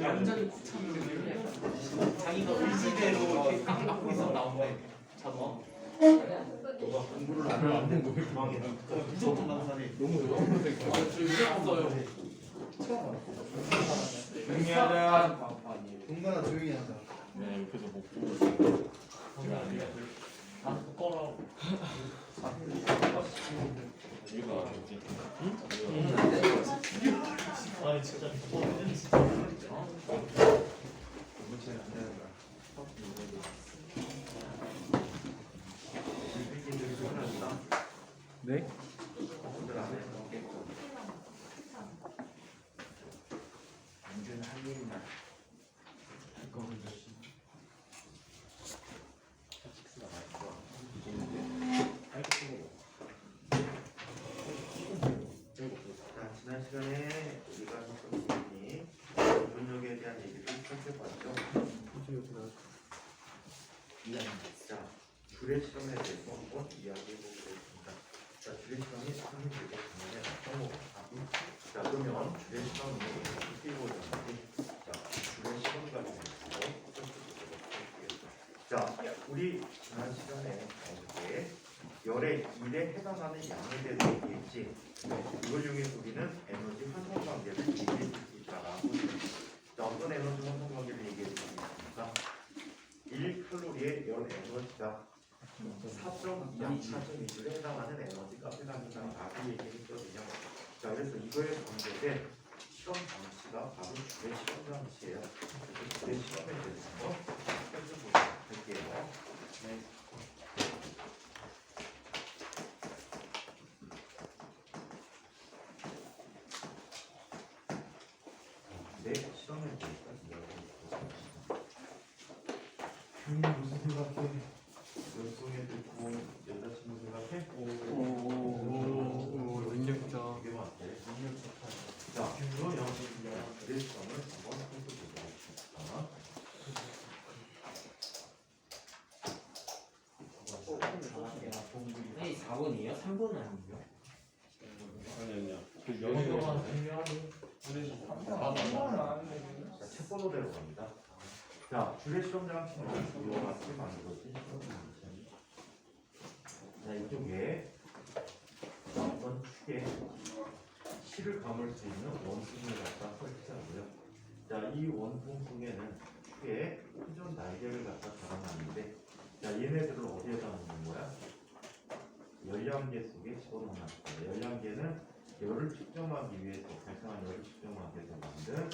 완전히 꽂혔는데 자기가 의지대로 이렇게 깡 맞고 있어 나오는데 자동 너가 공부를 안 된 거예요? 망이다. 무조건 남산이 너무 없어요. 조용히 하자. 동간아 조용히 하자. 네, 옆에서 먹고. 다 꺼라. 이거 뭐지? 아 진짜 네? 문제는 할 일이나 지난 시간에 우리가 했었으니 구분력에 대한 얘기를 살펴봤죠. 자, 줄의 실험에 대해서 한번 이야기해 보겠습니다. 자, 줄의 실험이 상당히 되게 중요해요. 자, 그러면 줄의 실험을 어떻게 보자면 자, 줄의 실험 관련해서 살펴보도록 할게요. 자, 우리 지난 시간에 어떻게 열의 1에 해당하는 양에 대해서 얘기했지. 이걸 이용해서 우리는 에너지 환성 관계를 얘기해 줄 수 있다라고. 자, 어떤 에너지 환성 관계를 얘기해 줄 수 있습니까? 1칼로리의 열 에너지가 4.2에 해당하는 에너지가 해당한다라고 얘기했거든요. 자, 그래서 이거에 관계된 실험 장치가 바로 줄의 실험 장치예요. 그래서 줄의 실험에 대해서 살펴보도록 할게요. 네, 실험에 대해서 이야기해보겠습니다. 무슨 생각해? 연속에 듣고 여자친구 생각해? 오, 능력자. 되게 많대. 자, 그러면 줄의 실험을 한번 해보도록 하겠습니다. 네, 4번이에요? 3번은 아니에요? 아니야. 그 자, 첫 번호대로 갑니다. 자, 줄의 실험 장치는 이와 같이 만들어진 실험 장치. 자, 이쪽에 어떤 축에 실을 감을 수 있는 원통을 갖다 설치하고요. 자, 이 원통 속에는 축에 회전 날개를 갖다 달아놨는데, 자, 얘네들을 어디에다 놓는 거야? 열량계 속에 집어넣는 거예요. 열량계는 열을 측정하기 위해서 발생한 열을 측정하기 위해서 만든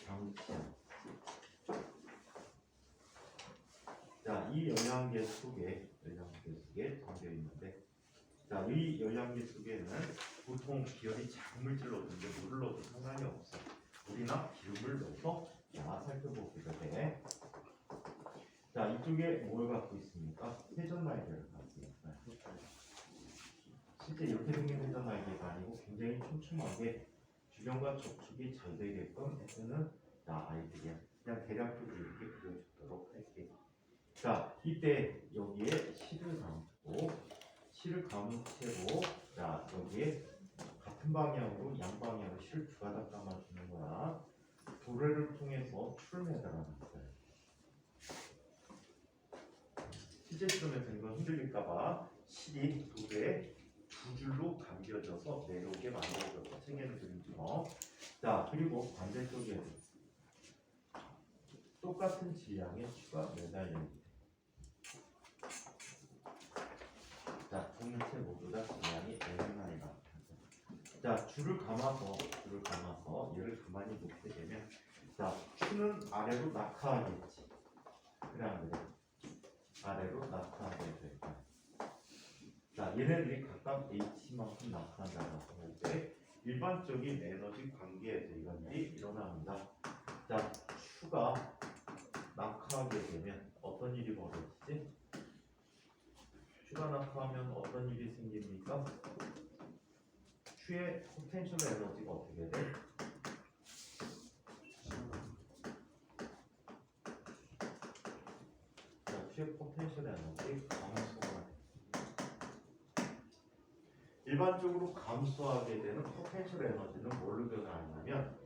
장치야. 자, 이 열량계 속에 담겨 있는데, 자, 이 열량계 속에는 보통 기열이 작은 물질로 넣는데 물을 넣어도 상관이 없어. 물이나 기름을 넣어서 살펴보기로 해. 자, 이쪽에 뭘 갖고 있습니까? 회전 날개를 갖고 있어요. 실제 이렇게 생긴 회전 날개가 아니고 굉장히 촘촘하게 주변과 접촉이 잘 되게끔 해주는 아이들이야. 그냥 대략적으로 이렇게 그려주도록 할게요. 자, 이때 여기에 실을 감은 채로 자, 여기에 같은 방향으로 양방향으로 실을 두 가닥 감아주는 거야. 도래를 통해서 출을 매달아놨어요. 실제 실험에서 이건 흔들릴까봐 실이 도래에 두 줄로 감겨져서 내려오게 만들어졌다. 책에는 그림처럼. 자, 그리고 반대쪽에는 똑같은 질량의 추가 매달립니다. 자, 동물체 모두 다 질량이 MNI가. 자, 줄을 감아서 얘를 가만히 놓게 되면, 자, 추는 아래로 낙하하겠지. 그래 안 그래? 아래로 낙하하게 될 거야. 자, 얘네들이 각각 h만큼 낙하한다고 할 때 일반적인 에너지 관계에서 이런 일이 일어납니다. 자, 추가 낙하하게 되면 어떤 일이 벌어지지? 추가 낙하하면 어떤 일이 생깁니까? 추의 포텐셜 에너지가 어떻게 돼? 자, 추의 포텐셜 에너지 감소가 돼. 일반적으로 감소하게 되는 포텐셜 에너지는 뭘로 변화하냐면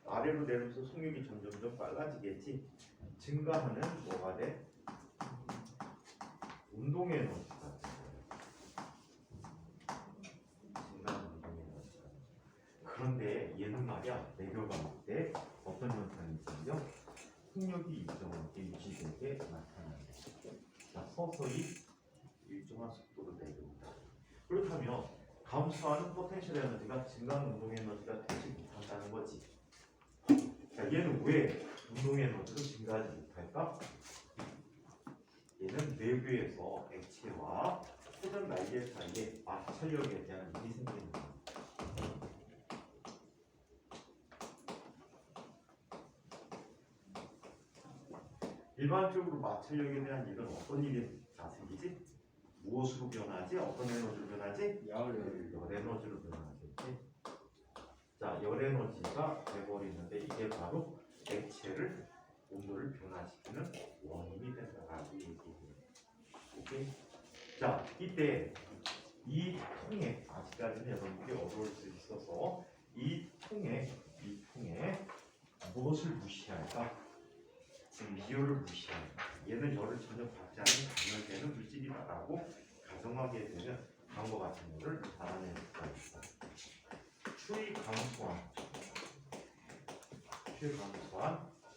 아래로 내려서 속력이 점점점 빨라지겠지. 증가하는 뭐가 돼? 운동 에너지가 돼. 증가하는 운동 에너지가 돼. 그런데 얘는 말이야 내려갈 때 어떤 현상이 있어요? 속력이 일정하게 유지되게 나타난다. 자, 서서히 일정한 속도로 내려온다. 그렇다면 감소하는 포텐셜 에너지가 증가하는 운동 에너지가 되지 못한다는 거지. 자, 얘는 왜 운동 에너지로 증가하지 못할까? 얘는 내부에서 액체와 회전 날개 사이에 마찰력에 대한 일이 생기는 거야. 일반적으로 마찰력에 대한 일은 어떤 일이 다 생기지? 무엇으로 변하지? 어떤 에너지로 변하지? 열 에너지로 변하겠지. 자, 열 에너지가 돼버리는데 이게 바로 액체를 온도를 변화시키는 원인이 된다라고 얘기해요. 오케이? 자, 이때 이 통에 아직까지는 여러분들이 어려울 수 있어서 이 통에 무엇을 무시할까? 지금 열을 무시합니다. 얘는 열을 전혀 받지 않는 단열되는 물질이다라고 가정하게 되면 다음과 같은 것을 알아낼 수가 있어. 추위 감소한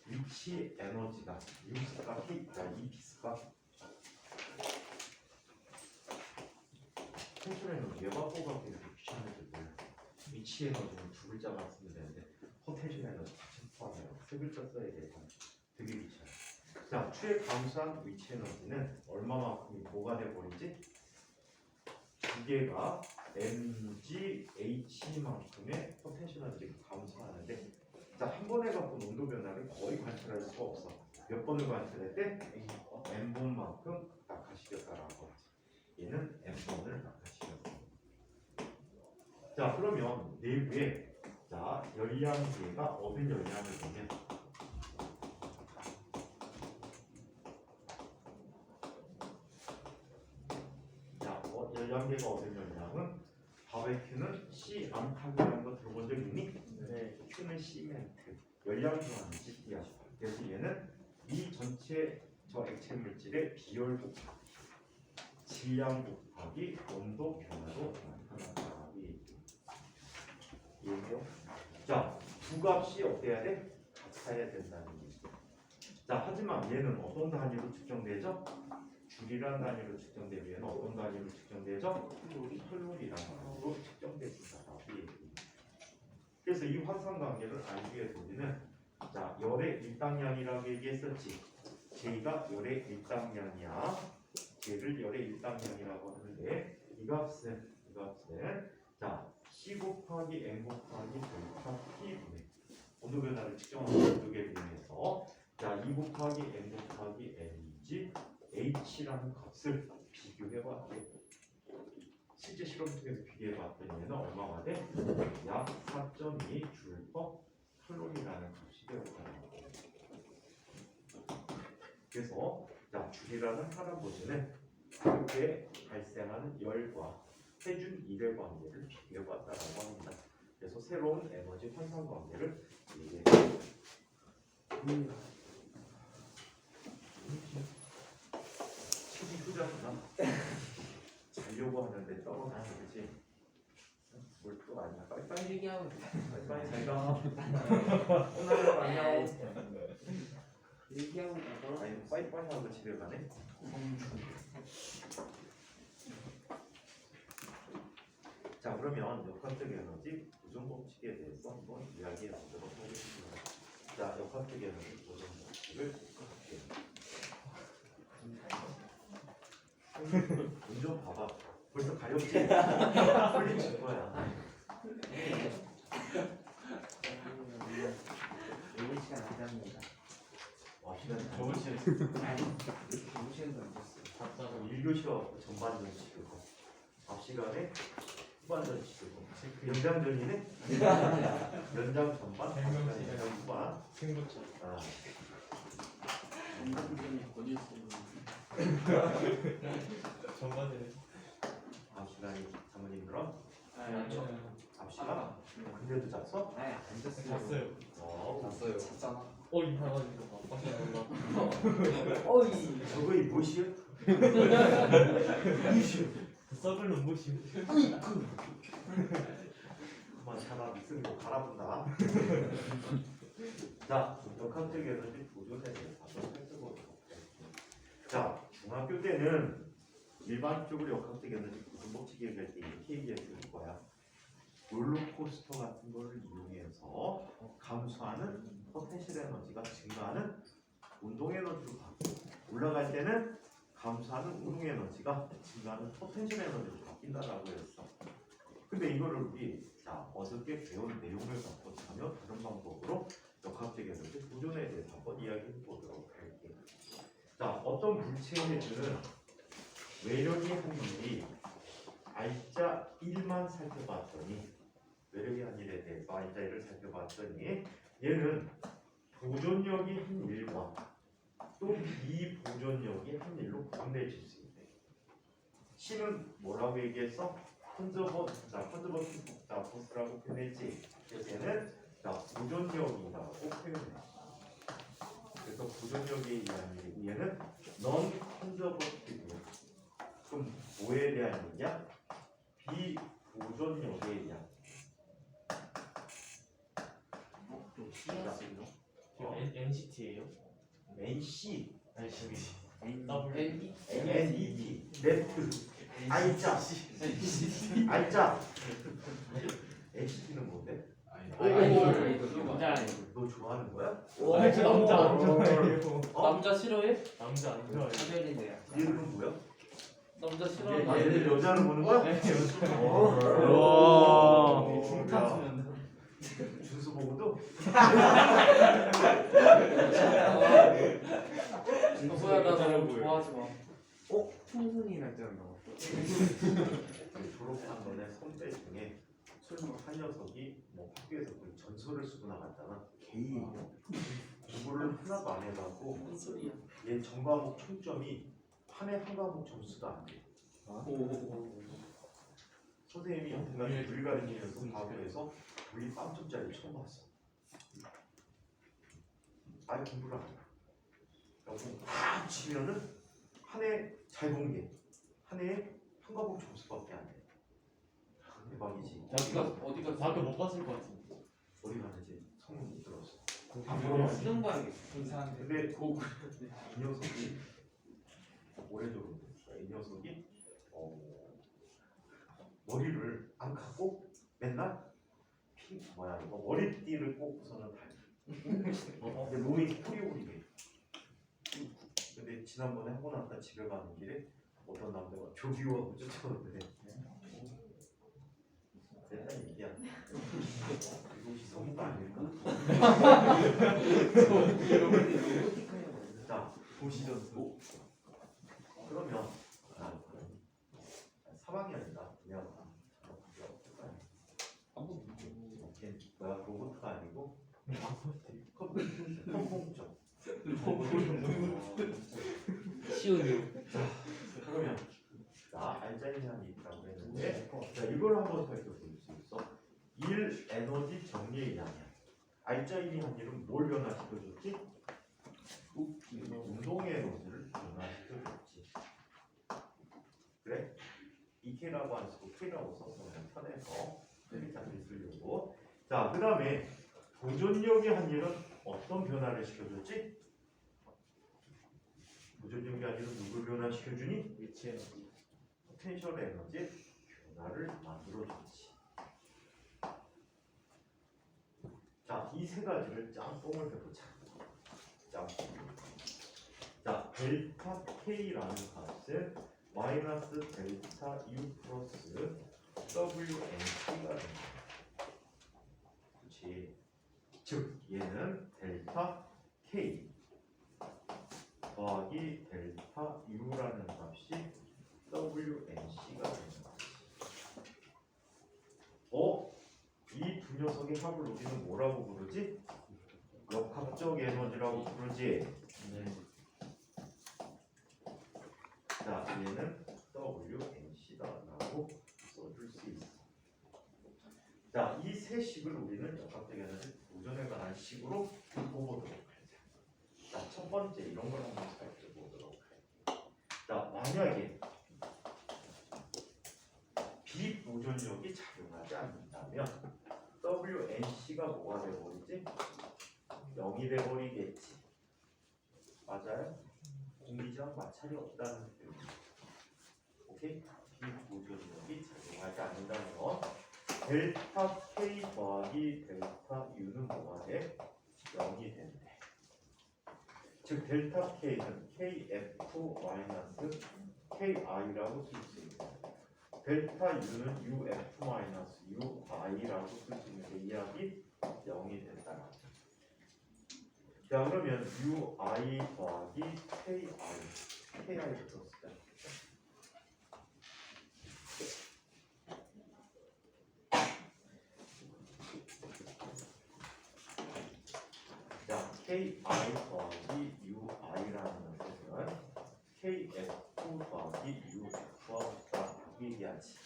위치 에너지가 U스가 K가 E피스가 텐션 에너지 외곽보가 이렇게 귀찮아졌고요. 위치 에너지는 두 글자만 쓰면 되는데 포텐셜 에너지 같이 포함해요. 세 글자 써야 돼요. 되게 귀찮아요. 자, 추에 감소한 위치 에너지는 얼마만큼이 뭐가 돼버리지? 두 개가 mgH만큼의 포텐셜 에너지가 감소하는데, 자, 한 번에 갖고 온도 변화를 거의 관찰할 수가 없어. 몇 번을 관찰할 때? n번만큼 낙하시켰다라고 하지. 얘는 n번을 낙하시켰어. 자, 그러면 내부에 자 열량계가 얻은 열량을 보면 열량계가 얻은 열량은 바베큐는 C 암탉이라는 거 들어본 적 있니? 네. Q는 시멘트. 열량 교환이지. 그래서 얘는 이 전체 저 액체 물질의 비열 곱하기 질량 곱하기 온도 변화로 나타난다. 이해해요? 자, 두 값이 어때야 돼? 같아야 된다는 얘기죠. 자, 하지만 얘는 어떤 단위로 측정되죠? 줄이란 단위로 측정되고 얘는 어떤 단위로 측정되죠? 컬로리란 단위로 측정된다라고 얘기합니다. 그래서 이 환상관계를 알기 위해서 우리는 자, 열의 일당량이라고 얘기했었지. J가 열의 일당량이야. J를 열의 일당량이라고 하는데 이 값은 자, C 곱하기 N 곱하기 델타 T분의 온도 변화를 측정하는 온도계를 이용해서 자, 2 곱하기 N 곱하기 N이지 H라는 값을 비교해봤대. 실제 실험 통해서 비교해봤더니 얘는 얼마가 돼? 약 4.2 줄/칼로리라는 값이 되었다. 그래서 자, 줄이라는 할아버지는 그렇게 발생하는 열과 해준 일의 관계를 비교해봤다라고 합니다. 그래서 새로운 에너지 환상 관계를 얘기해요. 책이 후졌나? 자려고 하는데 떨어지지. 뭘 또 아니야? 빨리 얘기하고 빨리 잘 가. 오늘 안녕. 얘기하고 아니 빨리 하고 집에 가네. 자, 그러면 역학적 에너지 보존 법칙에 대해서 한번 이야기해 보도록 하겠습니다. 자, 역학적 에너지 보존 법칙을 좀 봐봐. 벌써 가렵지? 빨리 줄 거야. 얘기 시간 안 잡니다. 와, 시간 저번 시간에 너무 시간도 안 줬어요. 답답하고 1교시가 전반전 치르고 앞 시간에 후반전 치르고 연장전이네? 연장 전반, 연장 후반. 승부처 아, 전반에 앞 시간이 잠을 힘들어? 아니 앞 시간? 근데도 잤어? 아예 안 줬어요. 잤어요. 어. 샀어요. 샀잖아. 이상하니까 맛있나 어이. 저거 이 무엇이요? 썩을 눈부심. 그만 사람이 쓰는 거 갈아본다. 자, 역학적 에너지 보존에 대해서 한번 살펴보도록 하겠습니다. 자, 중학교 때는 일반적으로 역학적 에너지 보존 법칙 얘기할 때 이렇게 얘기했을 거야. 롤러코스터 같은 걸 이용해서 감소하는 포텐셜 에너지가 증가하는 운동 에너지로 바뀌고 올라갈 때는 감소하는 운동 에너지가 증가하는 포텐셜 에너지로 바뀐다라고 했어. 근데 이거를 우리 어저께 배운 내용을 갖고 전혀 다른 방법으로 역학적 에너지 보존에 대해서 한번 이야기해 보도록 할게요. 자, 어떤 물체의 해주는 외력의 확률이 알짜 1만 살펴봤더니 외력의 확률에 대해서 알짜 1을 살펴봤더니 얘는 보존력이 한 1과 또 비보존력이 한 1로 구분되어질 수 있대. C는 뭐라고 얘기했어? 컨저버티브 포스라고 표현했지. 그래서 얘는 보존력이라고 표현했어. 그래서 보존력에 의한 일이고 얘는 넌 컨저버티브. 그럼 뭐에 대한 얘기야? 비보존력에 의한. 또 CS요? NCT예요? NC, W. NET, 네트, 알짜, 알짜. NCT는 뭔데? 남자 아니고. 너 좋아하는 거야? 저 남자 안 좋아해요. 남자 싫어해? 남자 안 좋아해요. 차별인데요. 얘는 뭐야? 남자 아, 싫어해? 얘들 여자를 보는 거야? 오. 중탄수면 준수 보고도? 누구야 나 너무 좋아하지 마. 풍순이랑 잖아. 졸업한 너네 선배 중에 한 녀석이 뭐 학교에서 거의 전설을 쓰고 나갔잖아. 개이에요. 공부를 하나도 안 해가고 무슨 소리야? 얘 전과목 총점이 한 해 한 과목 점수가 안 돼. 선생님이 여튼간에 물 가르치면서 과거에서 물리 빵점짜리 처음 봤어. 아예 공부를 안 해. 그래서 다 치면은 한 해 잘 본 게 한 해에 한 과목 점수밖에 안 돼. 대박이지. 어디가 대학교 못 갔을 것 같은데. 어디 가는지 소문 못 들었어. 수능 봐야겠어. 이상한데. 근데 이 녀석이 오래 졸은 이 녀석이 머리를 안 감고 맨날 머리띠를 꽂고서는 다녀. 근데 몸이 뿌리오리게. 근데 지난번에 하고 나서 집에 가는 길에 어떤 남자가 조비오하고 쫓아오는데 옛날 얘기야. 이것이 성도 아닐까? 자, 도시전수. 그러면 3학년이다. 그냥 뭐야 로봇가 아니고 컴퓨터. 시운유. 그러면 알짜리한이 있다고 했는데 자 이걸 한번 살펴볼 수 있어. 1 에너지 정리의 양이야. 알짜리한 일은 뭘 변화시켜줬지? 운동의 에너지를 변화시켜줬지. 그래? 이 K라고 안 쓰고 K라고 써서 그냥 편해서 이렇게 잡히 쓰려고. 자, 그 다음에 보존력이 한 일은 어떤 변화를 시켜줬지? 보존력이 한 일은 누굴 변화시켜주니? 위치 에너지. 포텐셜 에너지 변화를 만들어줬지. 자, 이 세 가지를 짬뽕을 해보자. 짬뽕. 자, 델타 K라는 값은 마이너스 델타 U 플러스 WNC가 됩니다. 그렇지. 즉, 얘는 델타 K 더하기 델타 U라는 값이 WNC가 됩니다. 이 두 녀석의 합을 우리는 뭐라고 부르지? 역학적 에너지라고 부르지. 네. 자, 얘는 WNC다라고 써줄 수 있어. 자, 이 세 식을 우리는 역학적 에너지 보존 보존에 관한 식으로 보도록 하자. 자, 첫 번째 이런 걸 한번 살펴보도록 할게요. 자, 만약에 비보존력이 작용하지 않는다면 WNC가 뭐가 돼버리지? 0이 돼버리겠지. 맞아요? 공기장 마찰이 없다는 뜻입니다. 오케이? 비보존력이 작용하지 않는다면 델타 K 더하기 델타 U는 뭐가 돼? 0이 된대. 즉 델타 K는 KF-KI라고 쓸 수 있는 델타 U는 UF-UI라고 쓸 수 있는데 이 합이 0이 된다. 자 그러면 UI 더하기 KI부터 쓰자. 자 KI 더하기 UI라는 것은 KF 더하기 UF와 얘기하지.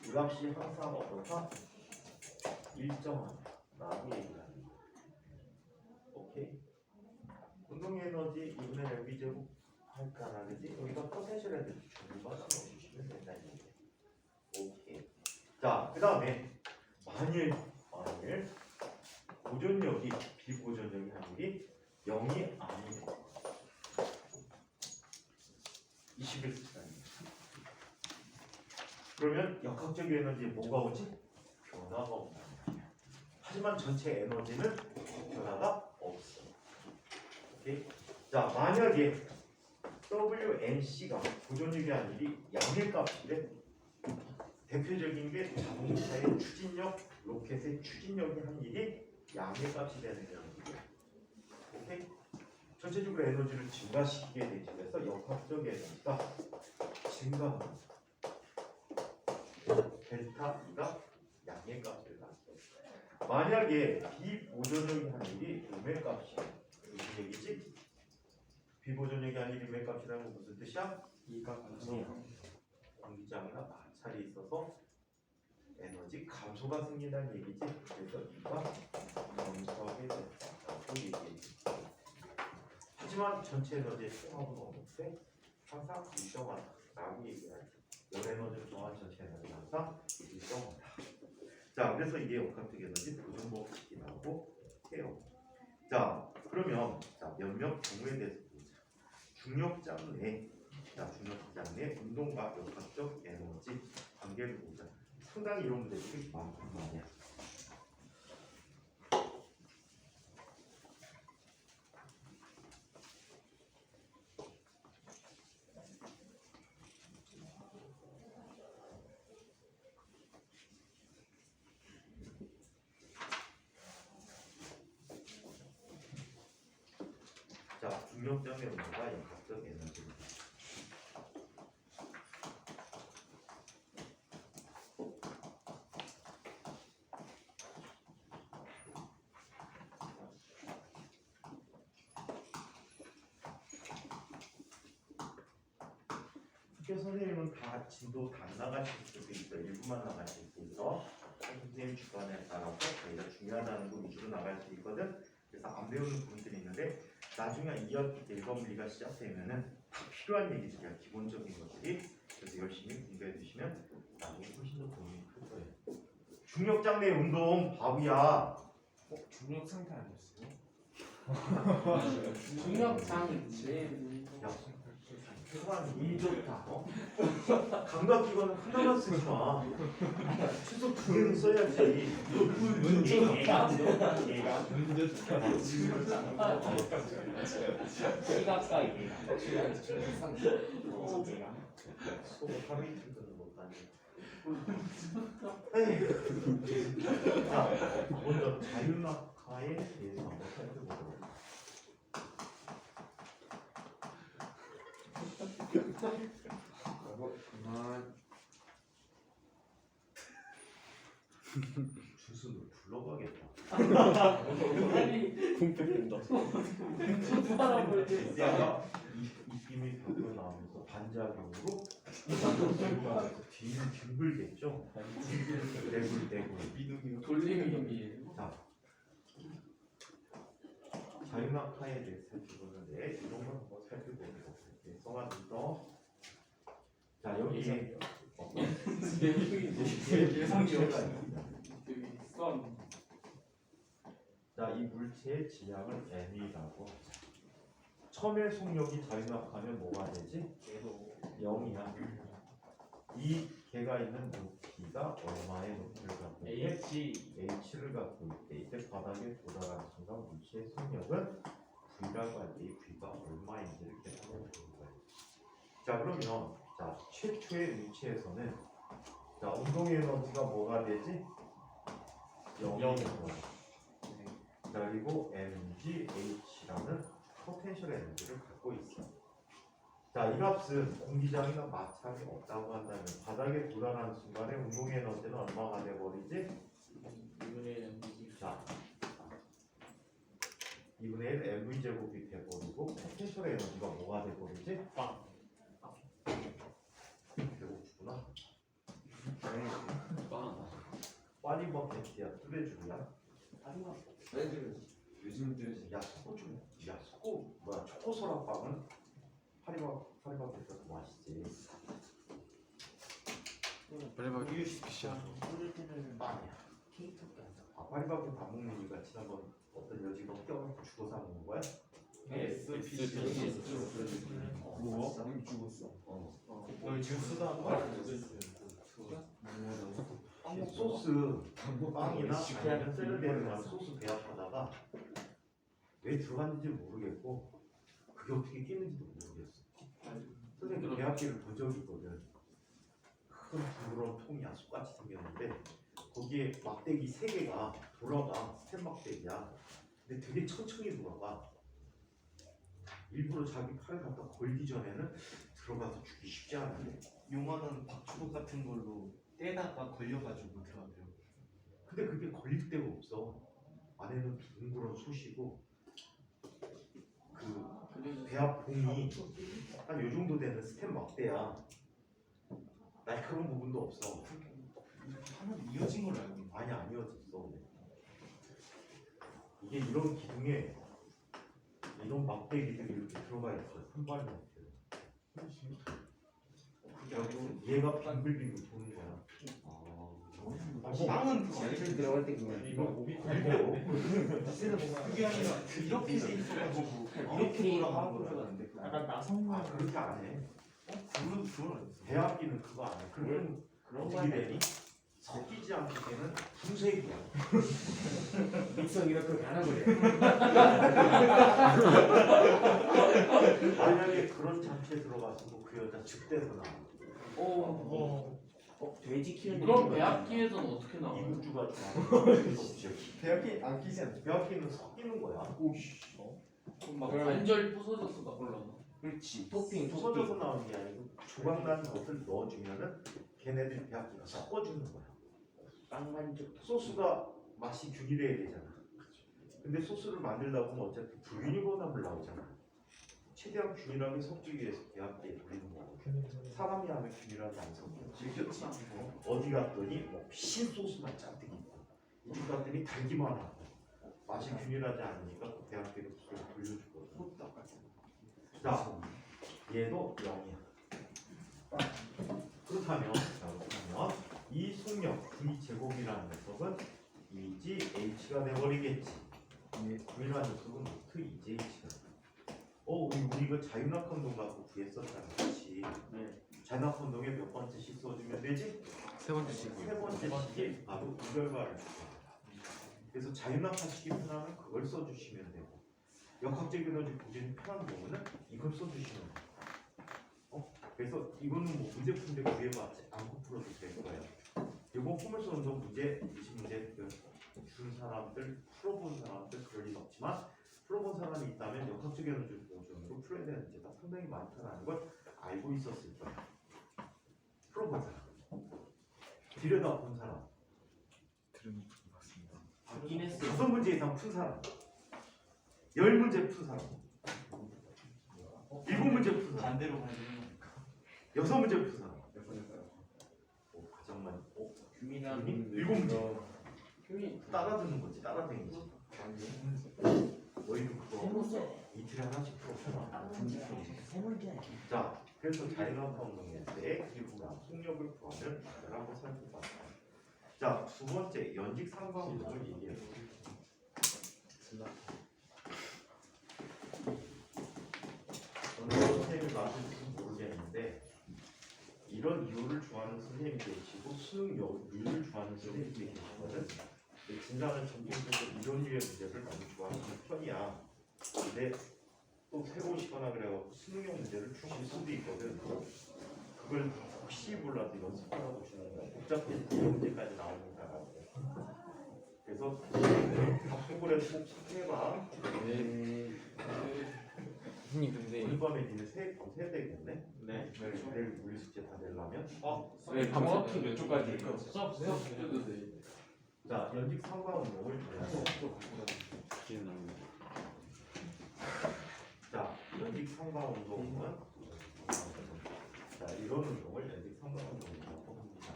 이 값이 항상 어떻다? 일정하다라고 얘기합니다. 오케이? 운동 에너지 2분의 LB제곱 할까나 그지? 여기다 포텐셜 에너지 조금만 넣어주시면 된다 이게. 오케이. 자, 그 다음에 만일 보존력이 비보존력이 한 일이 0이 아니고 20을 쓰다니. 그러면 역학적 에너지에 뭐가 오지? 변화가 온다. 하지만 전체 에너지는 변화가 없어. 오케이? 자, 만약에 WNC가 보존력이 아니라 양의 값인데 대표적인 게 자동차의 추진력, 로켓의 추진력이 한 일이 양의 값이 되는 거예요. 오케이? 전체적으로 에너지를 증가시키게 되죠. 그래서 역학적 에너지가 증가합니다. 델타 E가 양의 값을 갖고 만약에 비보존력이 한 일이 음의 값이 무슨 얘기지? 비보존력이 아닌 음의 값이라는 건 무슨 뜻이야? 이가 공기장이나 마찰이 있어서 에너지 감소가 생긴다는 얘기지. 그래서 E가 감소하게 된다고 얘기했지. 하지만 전체 에너지의 총합은 어떻게? 항상 일정하다라고 얘기하죠. 열 에너지를 더한 전체 에너지는 항상 일정하다. 자, 그래서 이게 역학적 에너지 보존 법칙이라고 해요. 자, 그러면 자, 몇몇 경우에 대해서 보자. 중력장 내, 중력장 내 운동과 역학적 에너지 관계를 보자. 상당히 이런 문제들이 많단 말이야. 자, 중력장의 운동과 역학적 에너지. 학교 선생님은 다 진도 다 나가실 수도 있어. 일부만 나가실 수 있어. 선생님 주관에 따라서 저희가 중요하다는 거 위주로 나갈 수 있거든. 그래서 안 배우는 부분들이 있는데 나중에 2학기 때 1번 분리가 시작되면은 다 필요한 얘기들이야. 기본적인 것들이. 그래서 열심히 공부해 주시면 나중에 훨씬 더 도움이 클 거예요. 중력장 내 운동 바보야. 중력 상태 아니었어요? 중력장이 제일 이 좋다. 감각 기관은 하나만 쓰지 마. 최소 2개는 써야지. 얘가 시각과 얘가 소감이 들는 것까지. 자, 먼저 자유낙하에 대해서 한번 살펴보도록. 그만. 주순을 불러가겠다. 이때가 입김이 밖으로 나오면서 반작용으로 뒤를 뒹굴겠죠. 대굴. 돌림이 힘이에요. 자, 자유낙하에 대해서 살펴보는데 이런 걸 한번 살펴보도록 할게요. 성화부터 자 여기 자, 이 물체의 질량은 m이라고. 처음에 속력이 자유낙하면 뭐가 되지? 0이야. 이 개가 있는 높이가 얼마의 높이를 갖고 있대? h를 갖고 있대. 이때 바닥에 도달하는 순간 물체의 속력은 v라고 할 때 이 v가 얼마인지를 계산해 주는 거예요. 자, 그러면 자 최초의 위치에서는 자 운동의 에너지가 뭐가 되지? 0이 자, 그리고 mgH라는 포텐셜 에너지를 갖고 있어. 자, 이 값은 공기장이나 마찰이 없다고 한다면 바닥에 도달하는 순간에 운동의 에너지는 얼마가 돼버리지? 2분의 1 mv제곱이 돼버리고 포텐셜 에너지가 뭐가 돼버리지? 배고프구나. 파리버켓이야, 뚜레줄이야. 요즘 들으시 야, 초코 뭐야? 초코소라빵은 파리버켓보다 더 맛있지. 빵이야. 아, 파리버켓 밥 먹는 이유가 지난번 어떤 여직원 껴갖고 죽어서 먹는 거야? 뭐? 이미 죽었어. 너 지금 쓰다 소스 빵이나 아니면 샐러드에는 소스 배합하다가 왜 들어갔는지 모르겠고 그게 어떻게 끼는지도 모르겠어. 선생님 배합기를 본 적이 있거든. 큰 부드러운 통이 야수같이 생겼는데 거기에 막대기 3개가 돌아가. 스텐 막대기야. 근데 되게 천천히 돌아가. 일부러 자기 팔을 갖다 걸기 전에는 들어가서 죽기 쉽지 않은데 요만한 박주걱 같은 걸로 떼다가 걸려가지고 들어가더라고. 근데 그게 걸릴 데가 없어. 안에는 둥그런 솥이고 그 배합 봉이 한 요 정도 되는 스텐 막대야. 날카로운 부분도 없어. 하나도 이어진 걸로 알고 있는데. 많이 안 이어졌어. 이게 이런 기둥에 이런 막대기들이 이렇게 들어가 있어. 선발 막대. 얘가 빙글빙글 도는 거야. 빵은 지하철 들어갈 때 그거 이거 그게 아니라 이렇게 돼 있어가지고 이렇게 돌아가는 거야. 약간 나성 아 그렇게 안 해. 그걸 안 했어. 배합기는 그거 안 해. 그러면 어떻게 되니? 섞이지 않게 되는 분쇄기야. 믹서 이렇게 가나버려. 만약에 그런 장치에 들어가서 그 여자 즉대서 나와. 돼지 키우는 그럼 배합기에서는 어떻게 나와요? 이국주가 좋아. 배합기 안 끼지 않나? 배합기는 섞이는 거야. 그럼 막 관절 부서져서 나올라나? 그렇지. 토핑 섞어져서 나오는 게 아니고 조각난 것을 넣어주면은 걔네들이 배합기가 섞어주는 거야. 빵만족. 소스가 맛이 균일해야 되잖아. 근데 소스를 만들다 보면 어차피 불균일감을 나오잖아. 최대한 균일하게 섞기 위해서 배합기에 돌리는 거고. 사람이 하면 균일하게 안 섞여. 즐겼지. 어디 갔더니 뭐 신 소스만 잔뜩 있고 이쪽 갔더니 달기만 하고 맛이 균일하지 않으니까 그 배합기를 계속 돌려주거든. 자, 얘도 0이야. 그렇다면 이 속력 V 제곱이라는 녀석은 Vg H가 돼버리겠지. V라는 녀석은 루트 2JH가. 우리 이거 자유낙하 운동 갖고 구했었잖아. 그렇지. 자유낙하 운동에 몇 번째 식 써주면 되지? 세 번째 식이 바로 이 결과를 줄 거야. 그래서 자유낙하 식이 편하면 그걸 써주시면 되고 역학적 에너지 구제는 편한 경우는 이걸 써주시면 돼요. 그래서 이거는 뭐 문제 푼데 구해봤지 않고 풀어도 될 거예요. 이거 호물소 운동 문제, 20문제 준 사람들, 풀어본 사람들 그럴 일 없지만 풀어본 사람이 있다면 역학적 에너지 보존으로 풀어야 되는 문제가 상당히 많다는 걸 알고 있었을 거예요. 풀어본 사람, 들여다본 사람, 들은 것 같습니다. 맞긴 했어. 5문제 이상 푼 사람, 10문제 푼 사람, 7문제 푼 사람, 반대로 가야 되는 거니까. 6문제 푼 사람. 몇번 했어요? 가정만 규민한 7문제 형이 따라드는 거지, 따라다니지. 너희도 그거 이틀에 하나씩 풀었잖아. 자, 그래서 자리만파 운동일 때 기부가 속력을 구하는 답을 한번 살펴봤어요. 자, 두 번째 연직 상관 운동을 얘기해 볼게요. 저는 선생님이 맞을지 모르겠는데 이런 이유를 좋아하는 선생님이 계시고 수능 율을 좋아하는 선생님이 계시거든. 근데 진단은 전통적으로 이런 류의 문제를 많이 좋아하는 편이야. 근데 또 새로 오시거나 그래갖고 수능형 문제를 주실 수도 있거든. 그걸 혹시 몰라도 연습하라고 주는 거야. 복잡해서 이 문제까지 나오니까. 그래서 답변글에서 꼭 체크해봐. 선생님 근데 오늘 밤에 니네 밤새야 되겠네? 네. 내일 우리 숙제 다 내려면? 네, 정확히 몇 초까지 할까요? 자, 연직 상관 운동을 자, 연직 상관 운동은 자, 이런 운동을 연직 상관 운동이라고 합니다.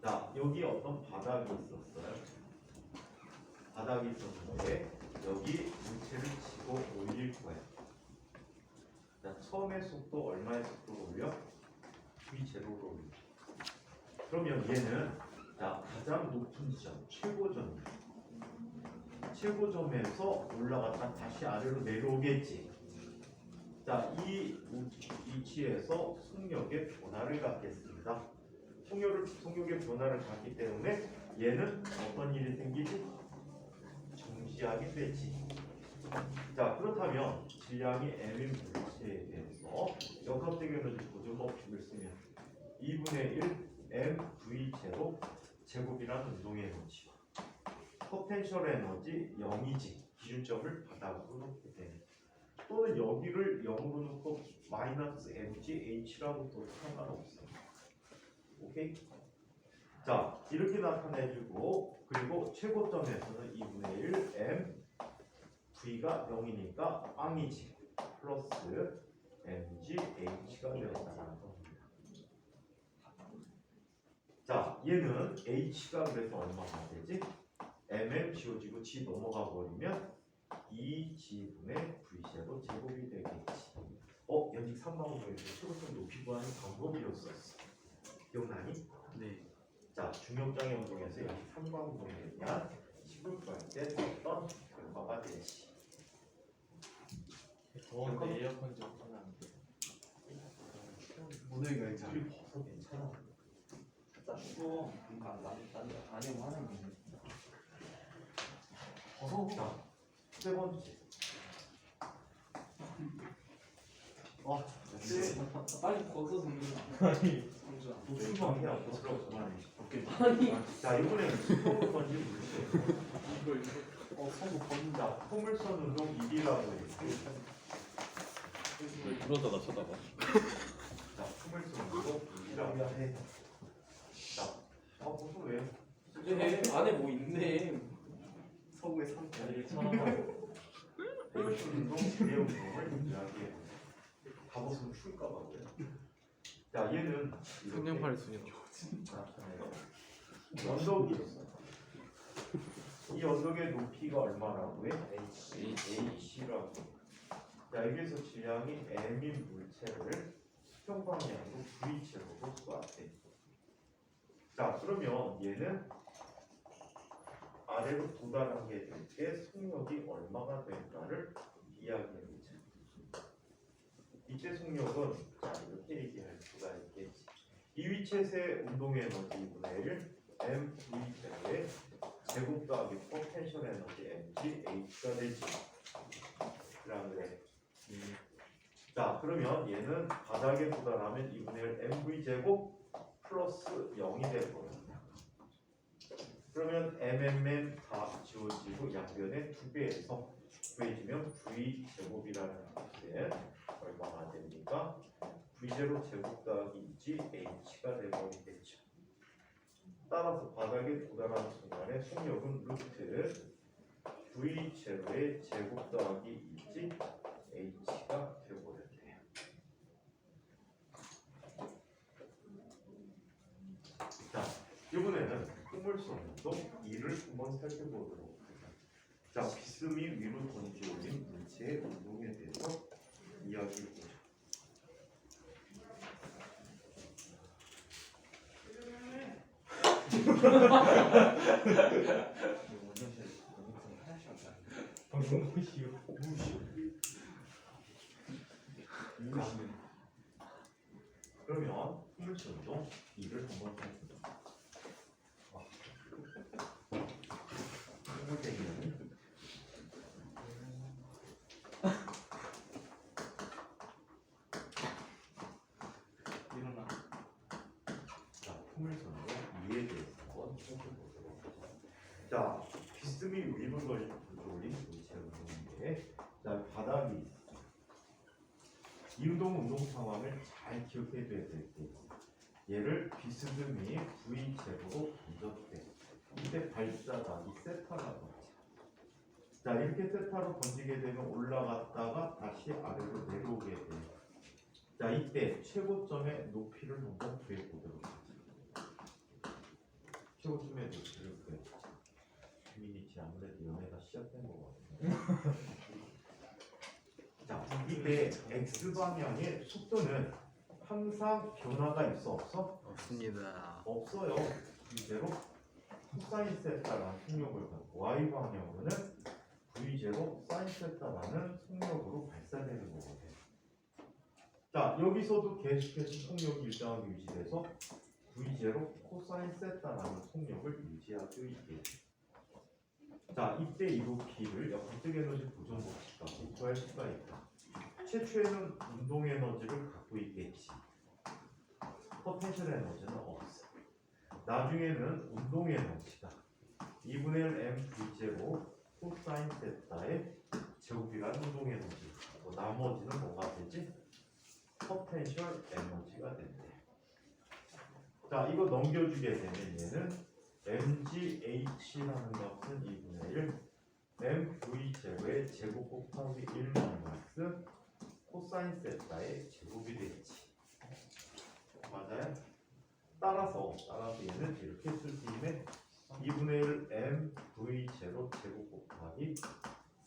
자, 여기 어떤 바닥이 있었어요. 바닥이 있었는데 여기 물체를 치고 올릴 거예요. 자, 처음에 속도 얼마의 속도로 올려? v0로 올려. 그러면 얘는 자, 가장 높은 지점, 최고점입니다. 최고점에서 올라갔다 다시 아래로 내려오겠지. 자, 이 위치에서 속력의 변화를 갖겠습니다. 속력의 변화를 갖기 때문에 얘는 어떤 일이 생기지? 정지하게 되지. 자, 그렇다면 질량이 m인 물체에 대해서 역학대결로지 보조법칙을 쓰면 2분의 1 mv0 제곱이라는 운동의 에너지 포텐셜 에너지 0이지 기준점을 바닥으로 놓게 되네. 또는 여기를 0으로 놓고 마이너스 mg h라고 또 상관없어. 오케이? 자, 이렇게 나타내주고 그리고 최고점에서는 2분의 1 m v가 0이니까 빵이지 플러스 mg h가 되었다는 겁니다. 자, 얘는 h가 그래서 얼마나 되지? mm 지워지고 g 넘어가 버리면 2g분의 v0 제곱이 되겠지. 연직 3방법에서 최고점 높이 구하는 방법이었었어. 기억나니? 네. 자, 중력장애 운동에서 연직 3방법에 대한 식을 구할 때 어떤 결과가 되지? 더운데 에어컨 좀 하면 안 돼. 오늘 괜찮아. 우리 벗어 괜찮아. 추워. 난 아니면 하는 거. 벗어. 자, 세 번째. 빨리 벗어 성준아. 성준아. 노출방이 안 벗으라고. 아니. 자, 이번에는 수평으로 던진 물체. 이거. 선거 벗는다. 포물선 운동 1이라고 했고. 불어다가 쳐다봐. 자, 포물선 운동 1이라고 해. 자, 벗어 왜? 네, 안에 뭐 있네. 서구의 3편. 포물선 운동 2의 운동을 이야기해. 다 벗으면 추울까봐 그래. 자, 얘는 성냥팔이 수냐. 나타내요. 언덕이 있어. 이 언덕의 높이가 얼마라고 해? h라고. 자, 여기서 질량이 m인 물체를 수평 방향으로 v제로로 쏘았대. 자, 그러면 얘는 아래로 도달하게 될 때 속력이 얼마가 될까를 이야기해보자. 이때 속력은 자, 이렇게 얘기할 수가 있겠지. 이 위치에서의 운동 에너지 2분의 1 mv제로의 제곱 더하기 포텐셜 에너지 mg h가 되지. 그래. 자, 그러면 얘는 바닥에 도달하면 2분의 1 mv 제곱 플러스 0이 되거든요. 그러면 mmn 다 지워지고 양변에 2배에서 구해지면 v 제곱이라는 값에 얼마가 됩니까? v0 제곱 더하기 2g h가 되버리겠죠. 따라서 바닥에 도달하는 순간에 속력은 루트 v0의 제곱 더하기 2g h가 되버렸네요. 자, 이번에는 포물선도 2를 한번 살펴보도록 하죠. 자, 비스미 위로 던지 올린 물체의 운동 방송 무시요. 그러면 풍물선도 이를 한번 해봅니다. 풍물대기는 일어나. 자, 풍물선도 이에 대해서 한번 살펴보도록 하죠. 자, 비스듬히 윗을 돌린 도체 운동인데, 자, 바닥이 있어. 이 운동 상황을 잘 기억해 둬야 될 게 있어. 얘를 비스듬히 V제로로 던졌대. 이때 발자각이 세타가 던져. 자, 이렇게 세타로 던지게 되면 올라갔다가 다시 아래로 내려오게 돼. 자, 이때 최고점의 높이를 한번 구해보도록 하죠. 최고점의 높이를 구해보자. 미니치 아무래도 연애가 시작된 거거든요. 자, 이때 x 방향의 속도는 항상 변화가 있어 없어? 없습니다. 없어요. V제로 코사인 세타라는 속력을 갖고 y 방향으로는 V제로 사인 세타라는 속력으로 발사되는 거거든요. 자, 여기서도 계속해서 속력이 일정하게 유지돼서 V제로 코사인 세타라는 속력을 유지할 수 있게. 자, 이때 이 높이를 역학적 에너지 보존 법칙과 구할 수가 있다. 최초에는 운동 에너지를 갖고 있겠지. 포텐셜 에너지는 없어. 나중에는 운동 에너지가 2분의 1 mv0 코사인 세타의 제곱이라는 운동 에너지. 나머지는 뭐가 되지? 포텐셜 에너지가 된대. 자, 이거 넘겨주게 되면 얘는 mgh라는 값은 2분의 1 mv0의 제곱 곱하기 1 마이너스 코사인 세타의 제곱이 되겠지. 맞아요? 따라서 얘는 이렇게 쓸 수 있는 2분의 1 mv0 제곱 곱하기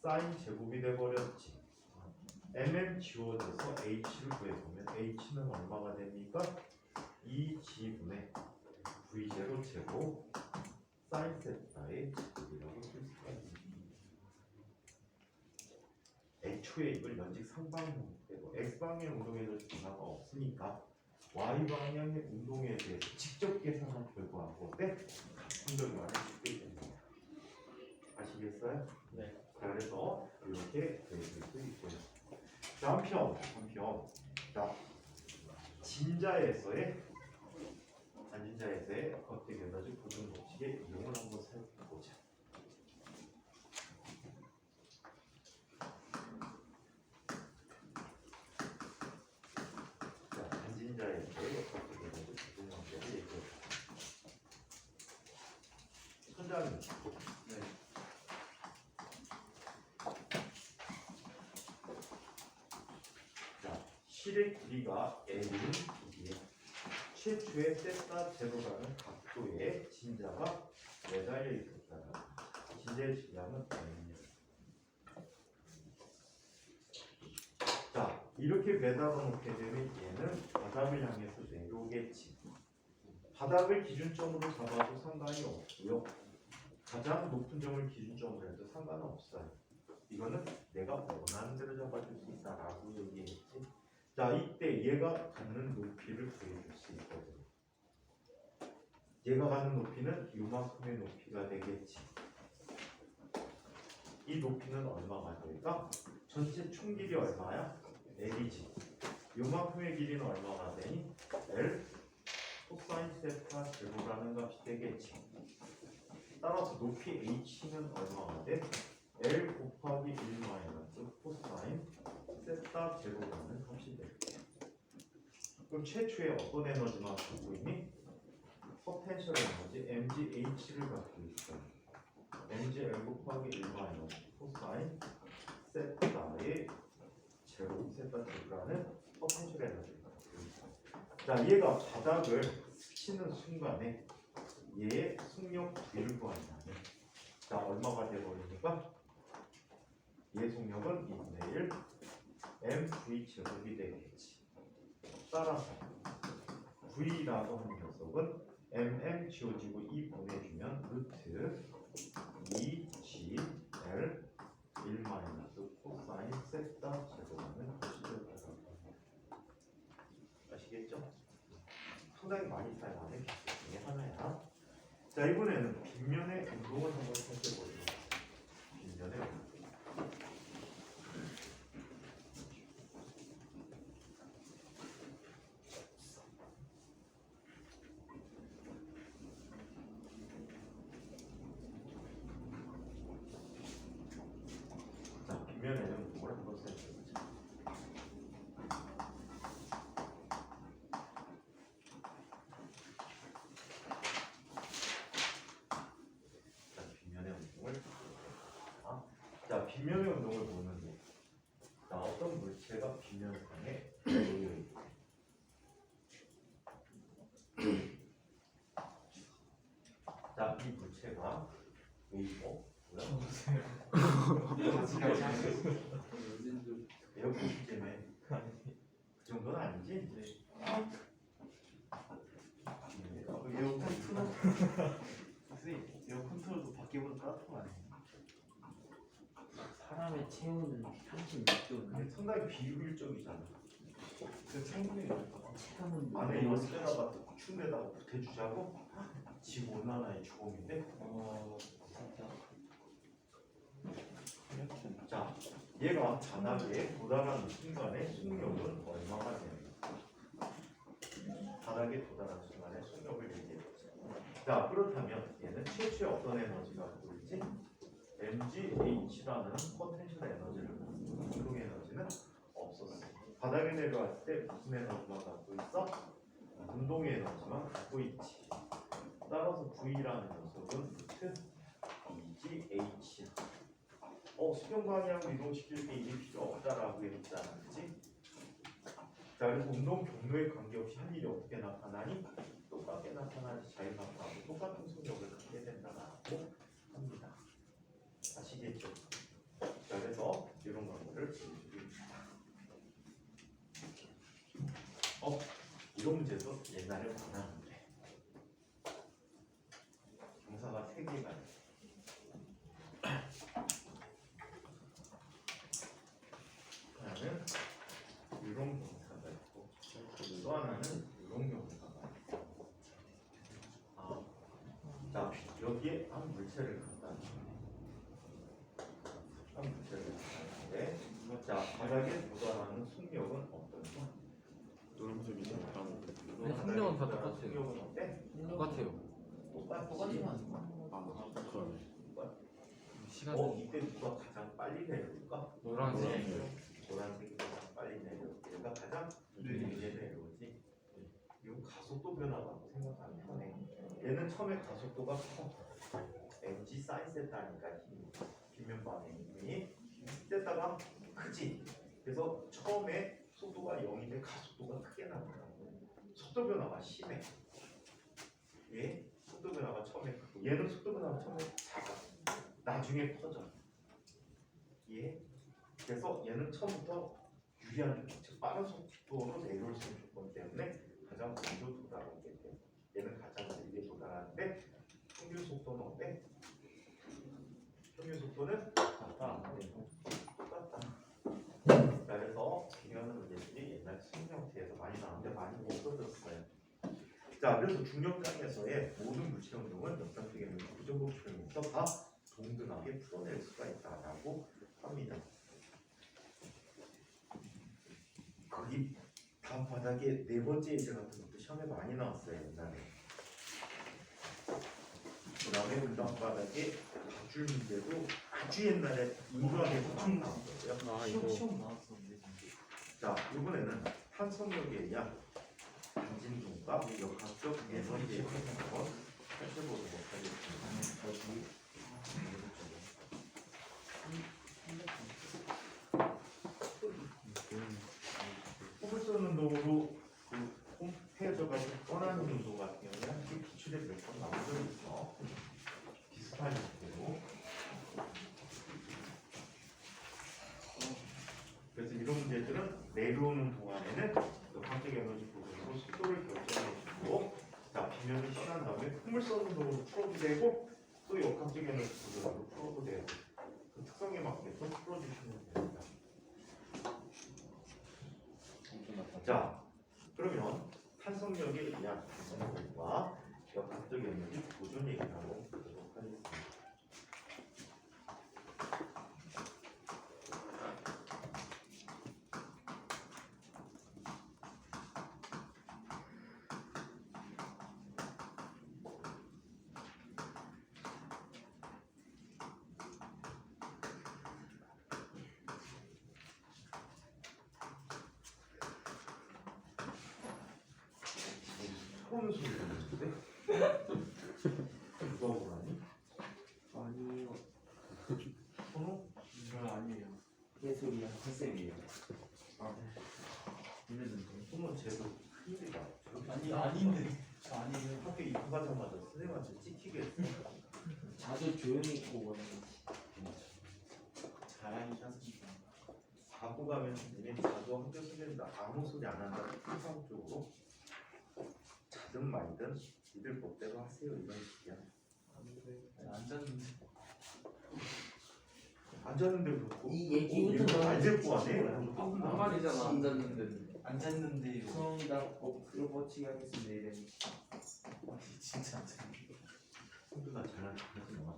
사인 제곱이 돼버렸지. mm 지워져서 h를 구해보면 h는 얼마가 됩니까? 2g분의 v0 제곱 사인 세타의 제곱이라고 쓸 수가 있습니다. 애초에 이걸 연직 상방향 되고 x방향 운동에도 변화가 없으니까 y방향의 운동에 대해서 직접 계산한 결과하고 같은 결과를 찍게 됩니다. 아시겠어요? 네. 그래서 이렇게 그릴 수 있고요. 자, 한편 자, 진자에서의 역학적 에너지 보존 법칙의 이용을 한번 살펴보자. 자, 단진자에서의 역학적 에너지 보존 법칙을 얘기해보자. 천장이 네. 자, 실의 길이가 L인 이게 최초의 세타 제로라는 각도의 진자가 매달려 있었다는 진자의 질량은 N입니다. 자, 이렇게 매달아 놓게 되면 얘는 바닥을 향해서 내려오겠지. 바닥을 기준점으로 잡아도 상관이 없고요. 가장 높은 점을 기준점으로 해도 상관은 없어요. 이거는 내가 원하는 대로 잡아줄 수 있다라고 얘기했지. 자, 이때 얘가 갖는 높이를 구해줄 수 있거든. 얘가 갖는 높이는 이만큼의 높이가 되겠지. 이 높이는 얼마가 될까? 전체 총 길이 얼마야? L이지. 이만큼의 길이는 얼마가 되니? L 코사인 세타 제로라는 값이 되겠지. 따라서 높이 H는 얼마가 돼? L 곱하기 1 마이너스 코사인 세타 제로라는 값이 돼. 그럼 최초에 어떤 에너지만 갖고 있니? 포텐셜 에너지 mgh를 갖고 있어. mgl 곱하기 1 마이너스 코사인 세타의 제로 세타 제로라는 포텐셜 에너지를 갖고 있어. 자, 얘가 바닥을 스치는 순간에 얘의 속력 V를 구한다면, 자, 얼마가 되어버리니까 얘 속력은 2분의 1 mv 제곱이 되겠지. 따라서 V라고 하는 녀석은 mm 지워지고 2 보내주면 루트 2g l 1 마이너스 코사인 세타 제곱하는 것이죠. 아시겠죠? 상당히 많이 사용하는 기술 중에 하나야. 자, 이번에는 빗면의 운동을 한번 살펴보죠. 빗면의 운동. 자, 빗면의 운동을 한번 살펴보자. 자, 빗면의 운동을 보는데, 자, 어떤 물체가 빗면상에 놓여 있고, 자, 이 물체가 보이고, 에어컨 시스템에 그 정도는 아니지? 에어컨 틀어. 선생님, 에어컨 틀어도 밖에 보다 따뜻한 아니에요? 사람의 체온은 36도. 근데 상당히 비효율적이잖아. 그 창문이 체감은 안에 열쇠다가 춤에다가 보태주자고 지구온난화의 주범인데. 진짜. 자, 얘가 바닥에 도달하는 순간에 속력은 얼마가 됩니까? 바닥에 도달하는 순간에 속력을 얘기해보자. 자, 그렇다면 얘는 최초에 어떤 에너지가 보이지? mgh라는 포텐셜 에너지를 운동 에너지는 없었어. 바닥에 내려왔을 때 무슨 에너지만 갖고 있어? 운동의 에너지만 갖고 있지. 따라서 V라는 녀석은 루트 2gh. 수평 방향으로 이동시킬 때 이게 필요 없다라고 했잖아, 그렇지? 자, 그래서 운동 경로에 관계없이 할 일이 어떻게 나타나니? 똑같게 나타나지 자유방하고 똑같은 속력을 갖게 된다라고 합니다. 아시겠죠? 자, 그래서 이런 것들을 보여드립니다. 이런 문제도 옛날에 많았는데 경사가 3개가 있어요. 하나는 이런 경사가 있고 또 하나는 이런 경사가 있고. 자, 여기에 한 물체를 갖다 자, 바닥에 도달하는 속력은 어떤가? 노란색이죠. 바닥에 속력은 다 도달하는 똑같아요. 속력은 어때? 똑같아요. 똑같지만 그럼 시간 이때 누가 가장 빨리 내려올까? 노란색. 노란색이 가장 빨리 내려올 얘가 가장 느리게 내려오지. 이건 가속도 변화라고 생각하면 편해. 얘는 처음에 가속도가 커. mg 사인 세타니까 힘이 빗면방의 힘이 세타가 크지. 그래서 처음에 속도가 0인데 가속도가 크게 나더라고. 속도 변화가 심해. 얘 속도 변화가 처음에 크고 얘는 속도 변화가 처음에 작아. 나중에 커져. 얘 그래서 얘는 처음부터 유리한 즉 빠른 속도로 내려올 수 있는 조건 때문에 가장 먼저 도달하게 돼. 얘는 가장 느리게 도달하는데 평균 속도는 어때? 평균 속도는 같다. 똑같다. 자, 그래서 비교하는 문제들이 옛날 수능 형태에서 많이 나오는데 많이 없어졌어요. 자, 그래서 중력장에서의 모든 물체 운동은 역학적 에너지 부정복 표현에서 다 동등하게 풀어낼 수가 있다라고 합니다. 거기 다음 바닥에 네 번째 예제 같은 것도 시험에 많이 나왔어요 옛날에. 그 다음에 그 다음 바닥에 밧줄 문제도 아주 옛날에 인과에서 쭉 나왔어요. 시험 나왔었는데. 자, 이번에는 탄성력에 의한 반진동과 역학적 에너지에 한번 살펴보도록 하겠습니다. 홈을 쏘는 운동으로 홈 헤어져가지고 떠나는 운동 같은 경우는 그 기출에 몇 번 나온 적이 있어. 비슷한 형태로. 그래서 이런 문제들은 내려오는 동안에는 역학적 에너지 부분으로 속도를 결정해주고 자, 비면을 칠한 다음에 풍물선 운동으로 풀어도 되고 또 역학적 에너지 구조로 풀어도 되고 그 특성에 맞게끔 풀어주시면 됩니다. 자, 그러면 탄성력에 의한 구성과 역학적 에너지 보존 얘기를 한번 보도록 하겠습니다. 소름 소리 나는데? 누가 보라니? 아니요. 소름? 저 아니에요. 예술이야. 선생님이에요. 아, 이랬는데. 소문 쟤도 큰일이다. 아니 아닌데 저 아니에요. 학교 입학하자마자 선생님한테 찍히겠어. 자주 조용히 있고 오거든요. 자랑이 샷이 자고 가면 얘네 자도 학교 선생님도 아무 소리 안 한다고 통상적으로 자든 말든 니들 법대로 하세요 이런 식이야. 안 잤는데 안 자는데 그렇고 이 얘기부터 안 듣고 하네? 한 말이잖아. 안 잤는데. 안 잤는데 죄송합니다. 그걸 버치게 하겠습니다. 이래. 진짜 안 잤는데 성준아 잘난 척하지 마.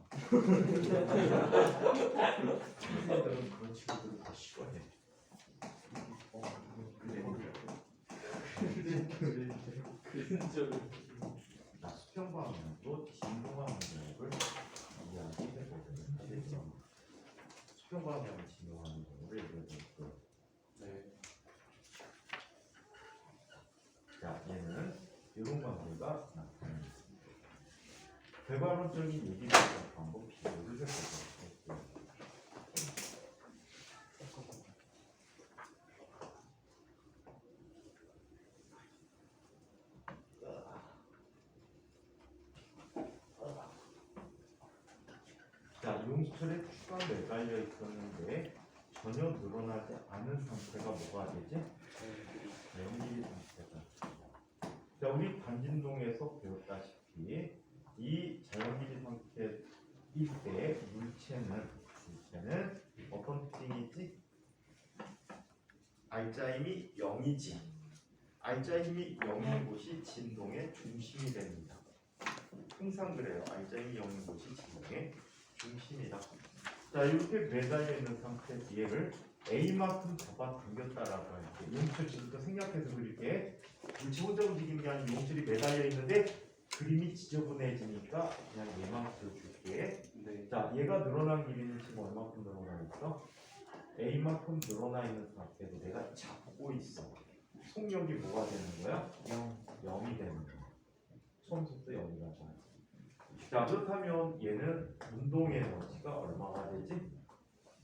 선생님들은 그런 친구들을 다 싫어해. 나 수평방향도 진동방향을 이해하게 되거든요. 알겠죠? 수평방향을 진동하는 경우를 예를 들어서 네. 자, 얘는 이런 관계가 나타납니다. 결과론적인 얘기를 방법 비교를 해보도록 할게요. 자, 용수철에 추가 매달려 있었는데 전혀 늘어나지 않은 상태가 뭐가 되지? 연기 상태가. 자, 우리 반진동에서 배웠다시피 이 자연기지 상태일 때 물체는 어떤 특징이지? 알자 힘이 0이지. 알자 힘이 0인 곳이 진동의 중심이 됩니다. 항상 그래요. 알자 힘이 0인 곳이 진동의 중심이다. 자, 이렇게 매달려 있는 상태 얘를 A만큼 잡아당겼다라고 할게. 용출 지금부터 생략해서 그릴게. 물체 혼자 움직이는 게 아니라 용출이 매달려 있는데 그림이 지저분해지니까 그냥 얘만 그려줄게. 네. 자, 얘가 늘어난 길이는 지금 얼마큼 늘어나 있어? A만큼 늘어나 있는 상태도 내가 잡고 있어. 속력이 뭐가 되는 거야? 0이 되는 거야. 처음 속도 0이라고 하지. 자, 그렇다면 얘는 운동 에너지가 얼마가 되지?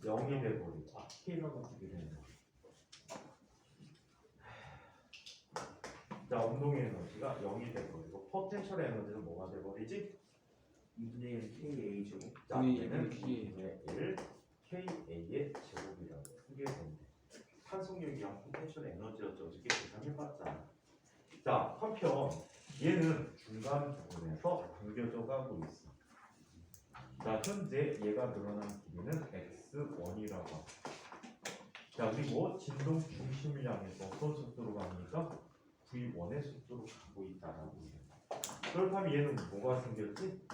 0이 돼버리고 K라고 쓰게 되는 거야. 자, 운동 에너지가 0이 돼버리고 포텐셜 에너지는 뭐가 돼버리지? 2분의 1 KA죠. 자, 분의 얘는 K. 2분의 1 KA의 제곱이라고 쓰게 됩니다. 탄속력이랑 포텐셜 에너지였죠. 어저께 계산해봤잖아. 자, 한편 얘는 중간 부분에서 당겨져 가고 있어. 자, 현재 얘가 늘어난 길이는 x1이라고 합니다. 자, 그리고 진동 중심을 향해서 어떤 속도로 갑니까? v1의 속도로 가고 있다라고 해요. 그렇다면 얘는 뭐가 생겼지?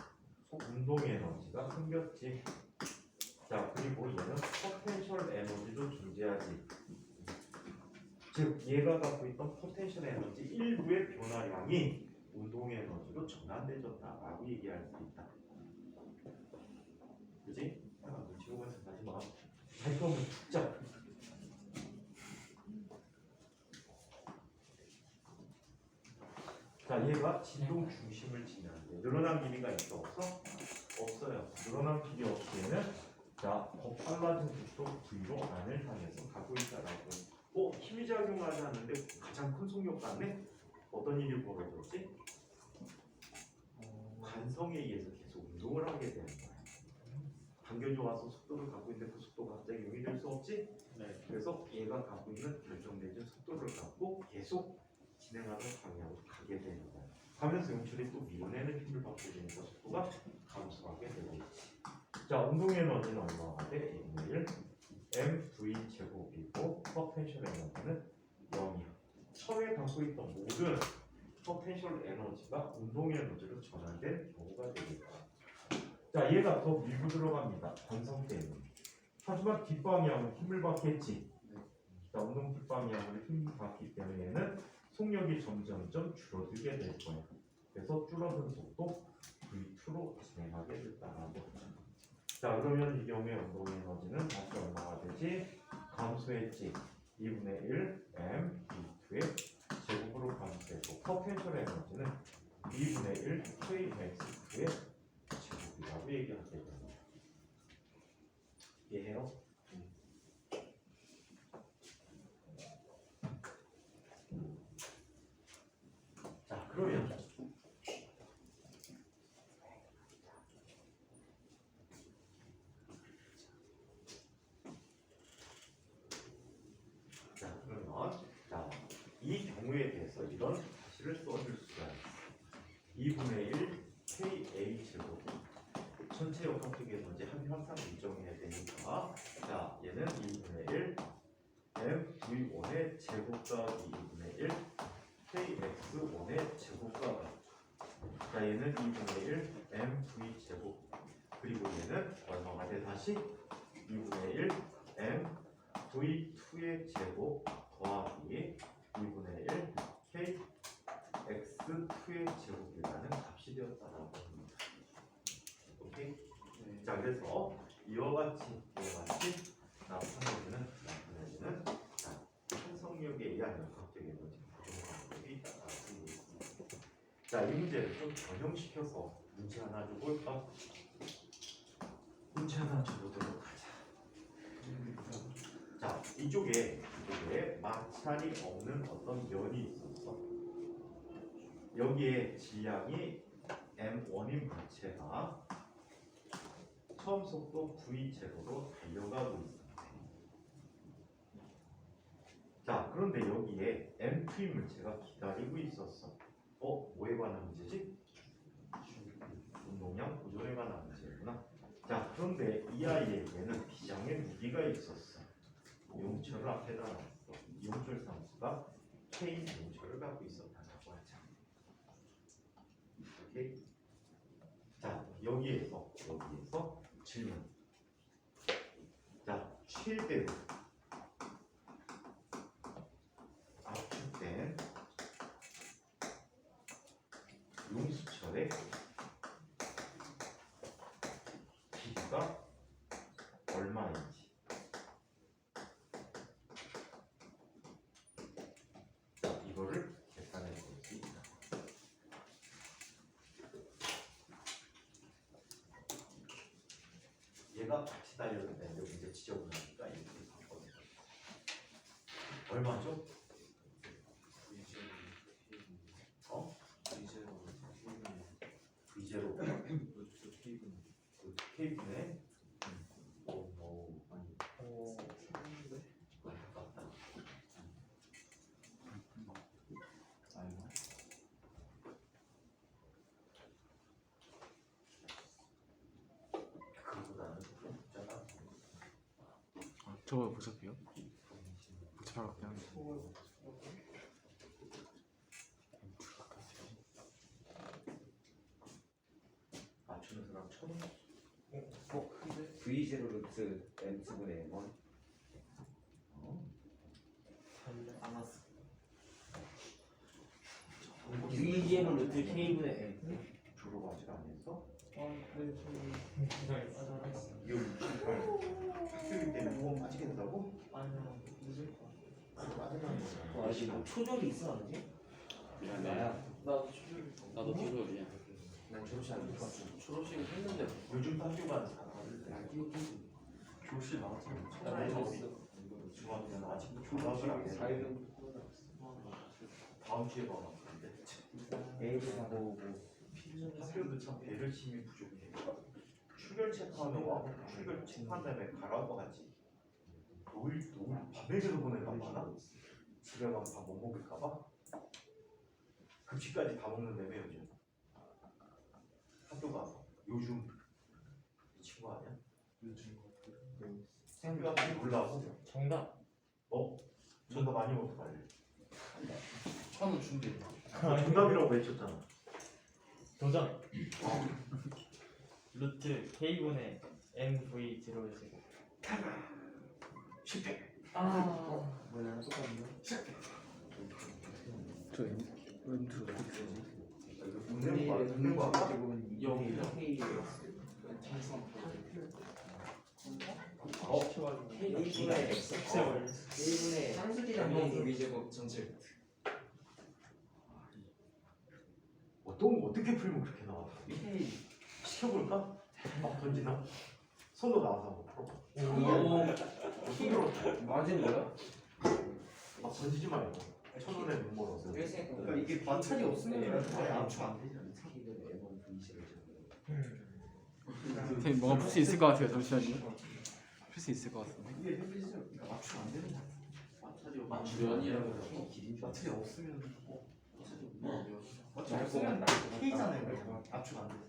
운동 에너지가 생겼지. 자, 그리고 얘는 포텐셜 에너지도 존재하지. 즉, 얘가 갖고 있던 포텐셜 에너지 일부의 변화량이 운동 에너지로 전환되졌다라고 얘기할 수 있다. 그지? 눈치 보고 생각하지 마. 잘 거면 죽자. 자, 얘가 진동 중심을 지나는데 늘어난 길이가 있어 없어? 없어요. 늘어난 길이 없기에는 자, 더 빨라진 속도 V로 안을 향해서 가고 있다라고. 힘이 작용하지 않는데 가장 큰 속력 같네? 어떤 일이 벌어졌지? 관성에 의해서 계속 운동을 하게 되는 거야. 당겨져 와서 속도를 갖고 있는데 그 속도가 갑자기 0이 될 수 없지? 네. 그래서 얘가 갖고 있는 결정되는 속도를 갖고 계속 진행하는 방향으로 가게 되는 거야. 가면서 용철이 또 밀어내는 힘을 받게 되니까 속도가 감소하게 되고 있지. 자, 운동의 에너지는 얼마가 돼? 2분의 1 mv 제곱이고 포텐셜 에너지는 0이야. 처음에 갖고 있던 모든 포텐셜 에너지가 운동의 에너지로 전환된 경우가 되겠다. 자, 얘가 더 밀고 들어갑니다. 관성 때문에. 하지만 뒷방향은 힘을 받겠지. 자, 운동 뒷방향으로 힘을 받기 때문에 얘는 속력이 점점점 줄어들게 될 거야. 그래서 줄어든 속도 V2로 진행하게 됐다라고. 자, 그러면 이 경우에 운동의 에너지는 다시 얼마가 되지? 감소했지. 2분의 1 m V2의 제곱으로 감소했고 포텐셜 에너지는 2분의 1 kx2의 제곱이라고 얘기하게 됩니다. 이해해요? 자, 그러면 이 경우에 대해서 이런 다시를 써줄 수가 있어. 2분의 1 KA 제곱 전체 역학적인 문제 한 항상 일정해야 되니까 자 얘는 2분의 1 MV1의 제곱 더하기 2분의 1 KX1의 제곱 더하기 자 얘는 2분의 1 MV 제곱 그리고 얘는 얼마가 돼 다시 2분의 1 MV2의 제곱 더하기 2분의 1 k x2의 제곱이라는 값이 되었다라고 합니다. 오케이? 네. 자 그래서 이와 같이 나타내는 한성력에 의한 역학적 에너지 방법이 있다라고 있습니다. 자, 이 문제를 좀 변형시켜서 문제 하나 줘볼까? 문제 하나 줘보도록 하자. 자, 이쪽에 마찰이 없는 어떤 면이 있었어. 여기에 질량이 m1인 물체가 처음 속도 v0로 달려가고 있어. 자, 그런데 여기에 m2인 물체가 기다리고 있었어. 뭐에 관한 문제지? 운동량 보존에 관한 문제구나. 자, 그런데 이 아이에게는 비장의 무기가 있었어. 용철을 앞에다 놨어. 용철 상수가 K 용철을 갖고 있었다고 하자. 오케이? 자, 여기에서 질문. 자, 최대로 압축된 용수철의 길이가 얼마인지. 이거를 계산해 볼 수 있다. 얘가 같이 달려있는데 이제 지저분하니까 이렇게 바꿔서 얼마죠? V0 K분의 아니 아깝다. 그거보다는 좀 복잡하다. 저거 보셨대요? 복잡하게 그냥 맞추는 사람 처음. V0 루트 M분의 M1 V0 루트 K분의 M 졸업 아직 안 했어? 네, 이거 68 학교이기 때문에 보험 아직 된다고? 아직 뭐 초절이 있어 아직? 나야 나도 기술이야. 난 졸업식 안 했어. 졸업식을 했는데 요즘 학교 가는 사람들 야 끼고 교실 나왔으면 나 중학교 때는 아직 졸업을 안 했는데 다음 주에 봐봐. A를 하고 학교도 참 배를 힘이 부족해. 출결 체크하면 와 출결 체크한 다음에 가라고 하지. 노을 밤에 새서 보낼까 봐나? 집에 가서 밥 못 먹을까 봐? 급식까지 다 먹는다며 요즘. 학교 가서 요즘 미친 거 아니야? 학교 가서 몰라고. 정답. 정답 많이 먹어 빨리. 저는 준비. 정답이라고 외쳤잖아. 도전. 루트 K분의 MV 제로의 제곱. 실패. 뭐야 똑같네. 웃는 거 아까? K분의 상수지랑 V제곱 전체. 어떻게 풀면 그렇게 나와? 시켜볼까? 막 던지나? 손으로 나와서 한번 풀어. 손으로 맞은 거야? 막 던지지 말고 천원에 눈 멀어서. 그러니까 이게 반찬이 없으면 압축 안 되잖아. 선생님 뭔가 풀 수 있을 것 같아요. 잠시만요. 풀 수 있을 것 같은데. 이게 압축 안 되는 거야. 면이라고. 마찰이 없으면 없으면 K잖아요. 압축 안 돼서.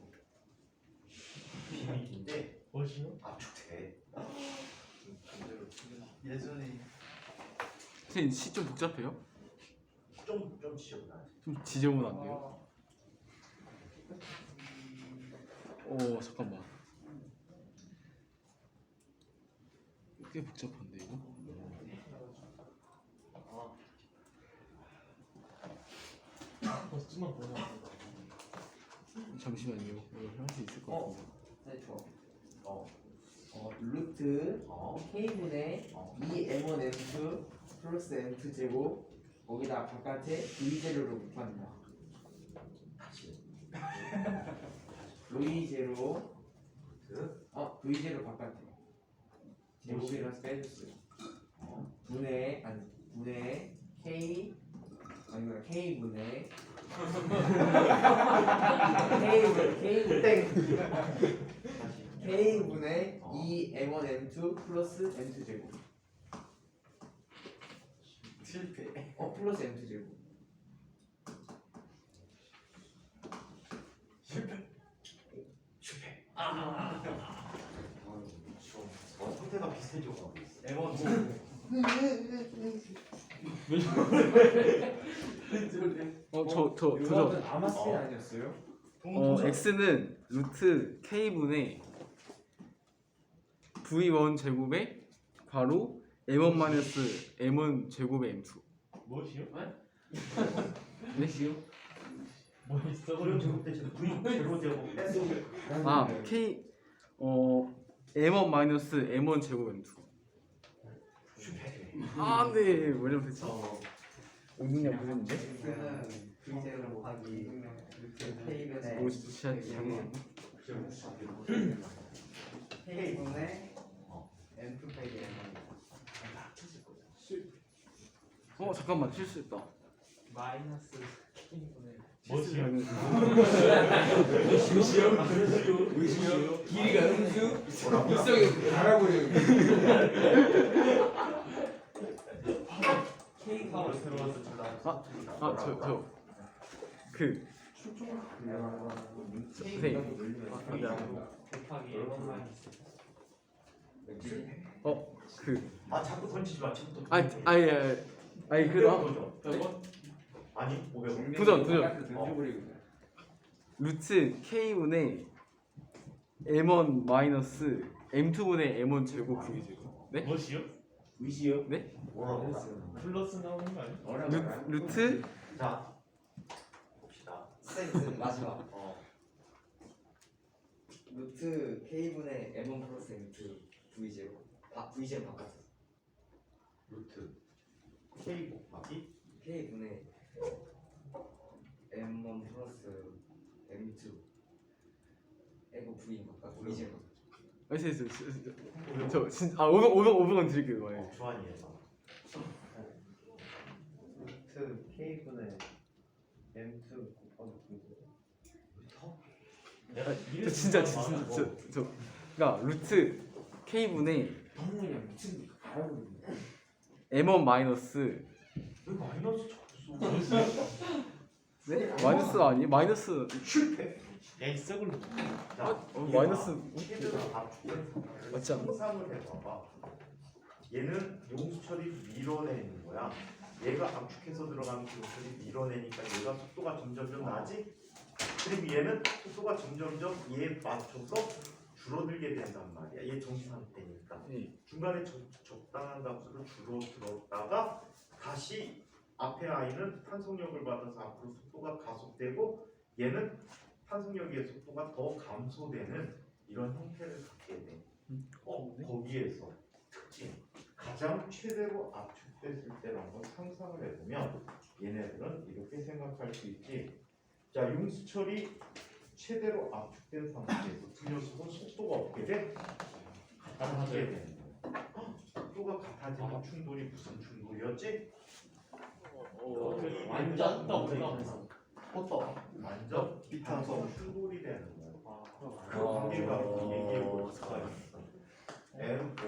비밀인데 뭐시요? 압축돼. 예전에 선생님 시 좀 복잡해요? 좀 지저분하지. 좀 지저분한데요? 오 잠깐만. 꽤 복잡한데 이거? 벌써 좀만 보자. 잠시만요. 이거 할 수 있을 것 같은데. 네 좋아. 어. 루트 어. K분의 2M1 M2 플러스 M2 제곱 거기다 바깥에 V0로 곱한다. 다시. V0 그 V0 바깥에 제곱이라서 빼줬어요. 분의 K 아니구나 K분의 K분의 2M1 M2 플러스 M2 제곱. 실패. 플러스 M2 제곱. 실패. 상태가 비슷해져 가고 있어. M1 저 도전. 이거는 아마스린 아니었어요? x는 루트 k분의 v1 제곱에 가로 m1 마이너스 m1 제곱의 m2. 뭐시요? 네? 뭐 있어? 그럼 제곱 때 지금 V 제로 제곱 뺐어. 아 k m1 마이너스 m1 제곱 m2. 실패. 아 네. 뭐냐면 대체 어딨냐 무슨데? V0 곱하기 K분의 오 진짜 장난. K분의 M2 빼기 M1. 잠깐만 실수했다. 마이너스 K분의 뭐시요? 길이가 음수? 이성이 갈아버려. K가 들어와서 저 그 선생님. 곱하기 자꾸 던지지 마. 지금부터. 아니 그래도 도전. 아니 500원. 도전. 루트 k분의 m1 마이너스 m2분의 m1 제곱 v제곱. 네? 뭐시요? 위시요? 네? 뭐라고? 플러스 나오는 거 아니야? 루트 자 봅시다. 쌤 마지막. 루트 K분의 M1 플러스 M2 V0 V0 바꿔서 루트 K 곱하기 K분의 M1 플러스 M2 에고 V 바꿔 V0 저 진짜 500원 드릴게요. 네. 주한이에서 루트 K분의 M2 곱하기 내가 저 진짜 그러니까 루트 k분의 너무 그냥 미친 갈아버리네. m1 마이너스 왜 마이너스 자꾸 써? 네? 마이너스 아니? 마이너스 실패. 에이 썩을 자, 마이너스 최대로 압축된 맞지 않나? 상상을 해봐봐. 얘는 용수철이 밀어내는 거야. 얘가 압축해서 들어가는 용수철이 밀어내니까 얘가 속도가 점점점 나지. 그리고 얘는 속도가 점점점 얘에 맞춰서 줄어들게 된단 말이야. 얘 정지 상태니까. 중간에 적당한 값으로 줄어들었다가 다시 앞에 아이는 탄성력을 받아서 앞으로 속도가 가속되고 얘는 탄성력의 속도가 더 감소되는 이런 형태를 갖게 돼. 거기에서 특징 가장 최대로 압축됐을 때를 한번 상상을 해보면 얘네들은 이렇게 생각할 수 있지. 자, 용수철이 최대로 압축된 상태에서 두 녀석은 속도가 어떻게 돼? 같아지게 되는 거야. 속도가 같아지는 충돌이 무슨 충돌이었지? 완전 더블가 완전 비탄성 충돌이 되는 거야. 그 관계가 얘기해 볼 수가 있어. M1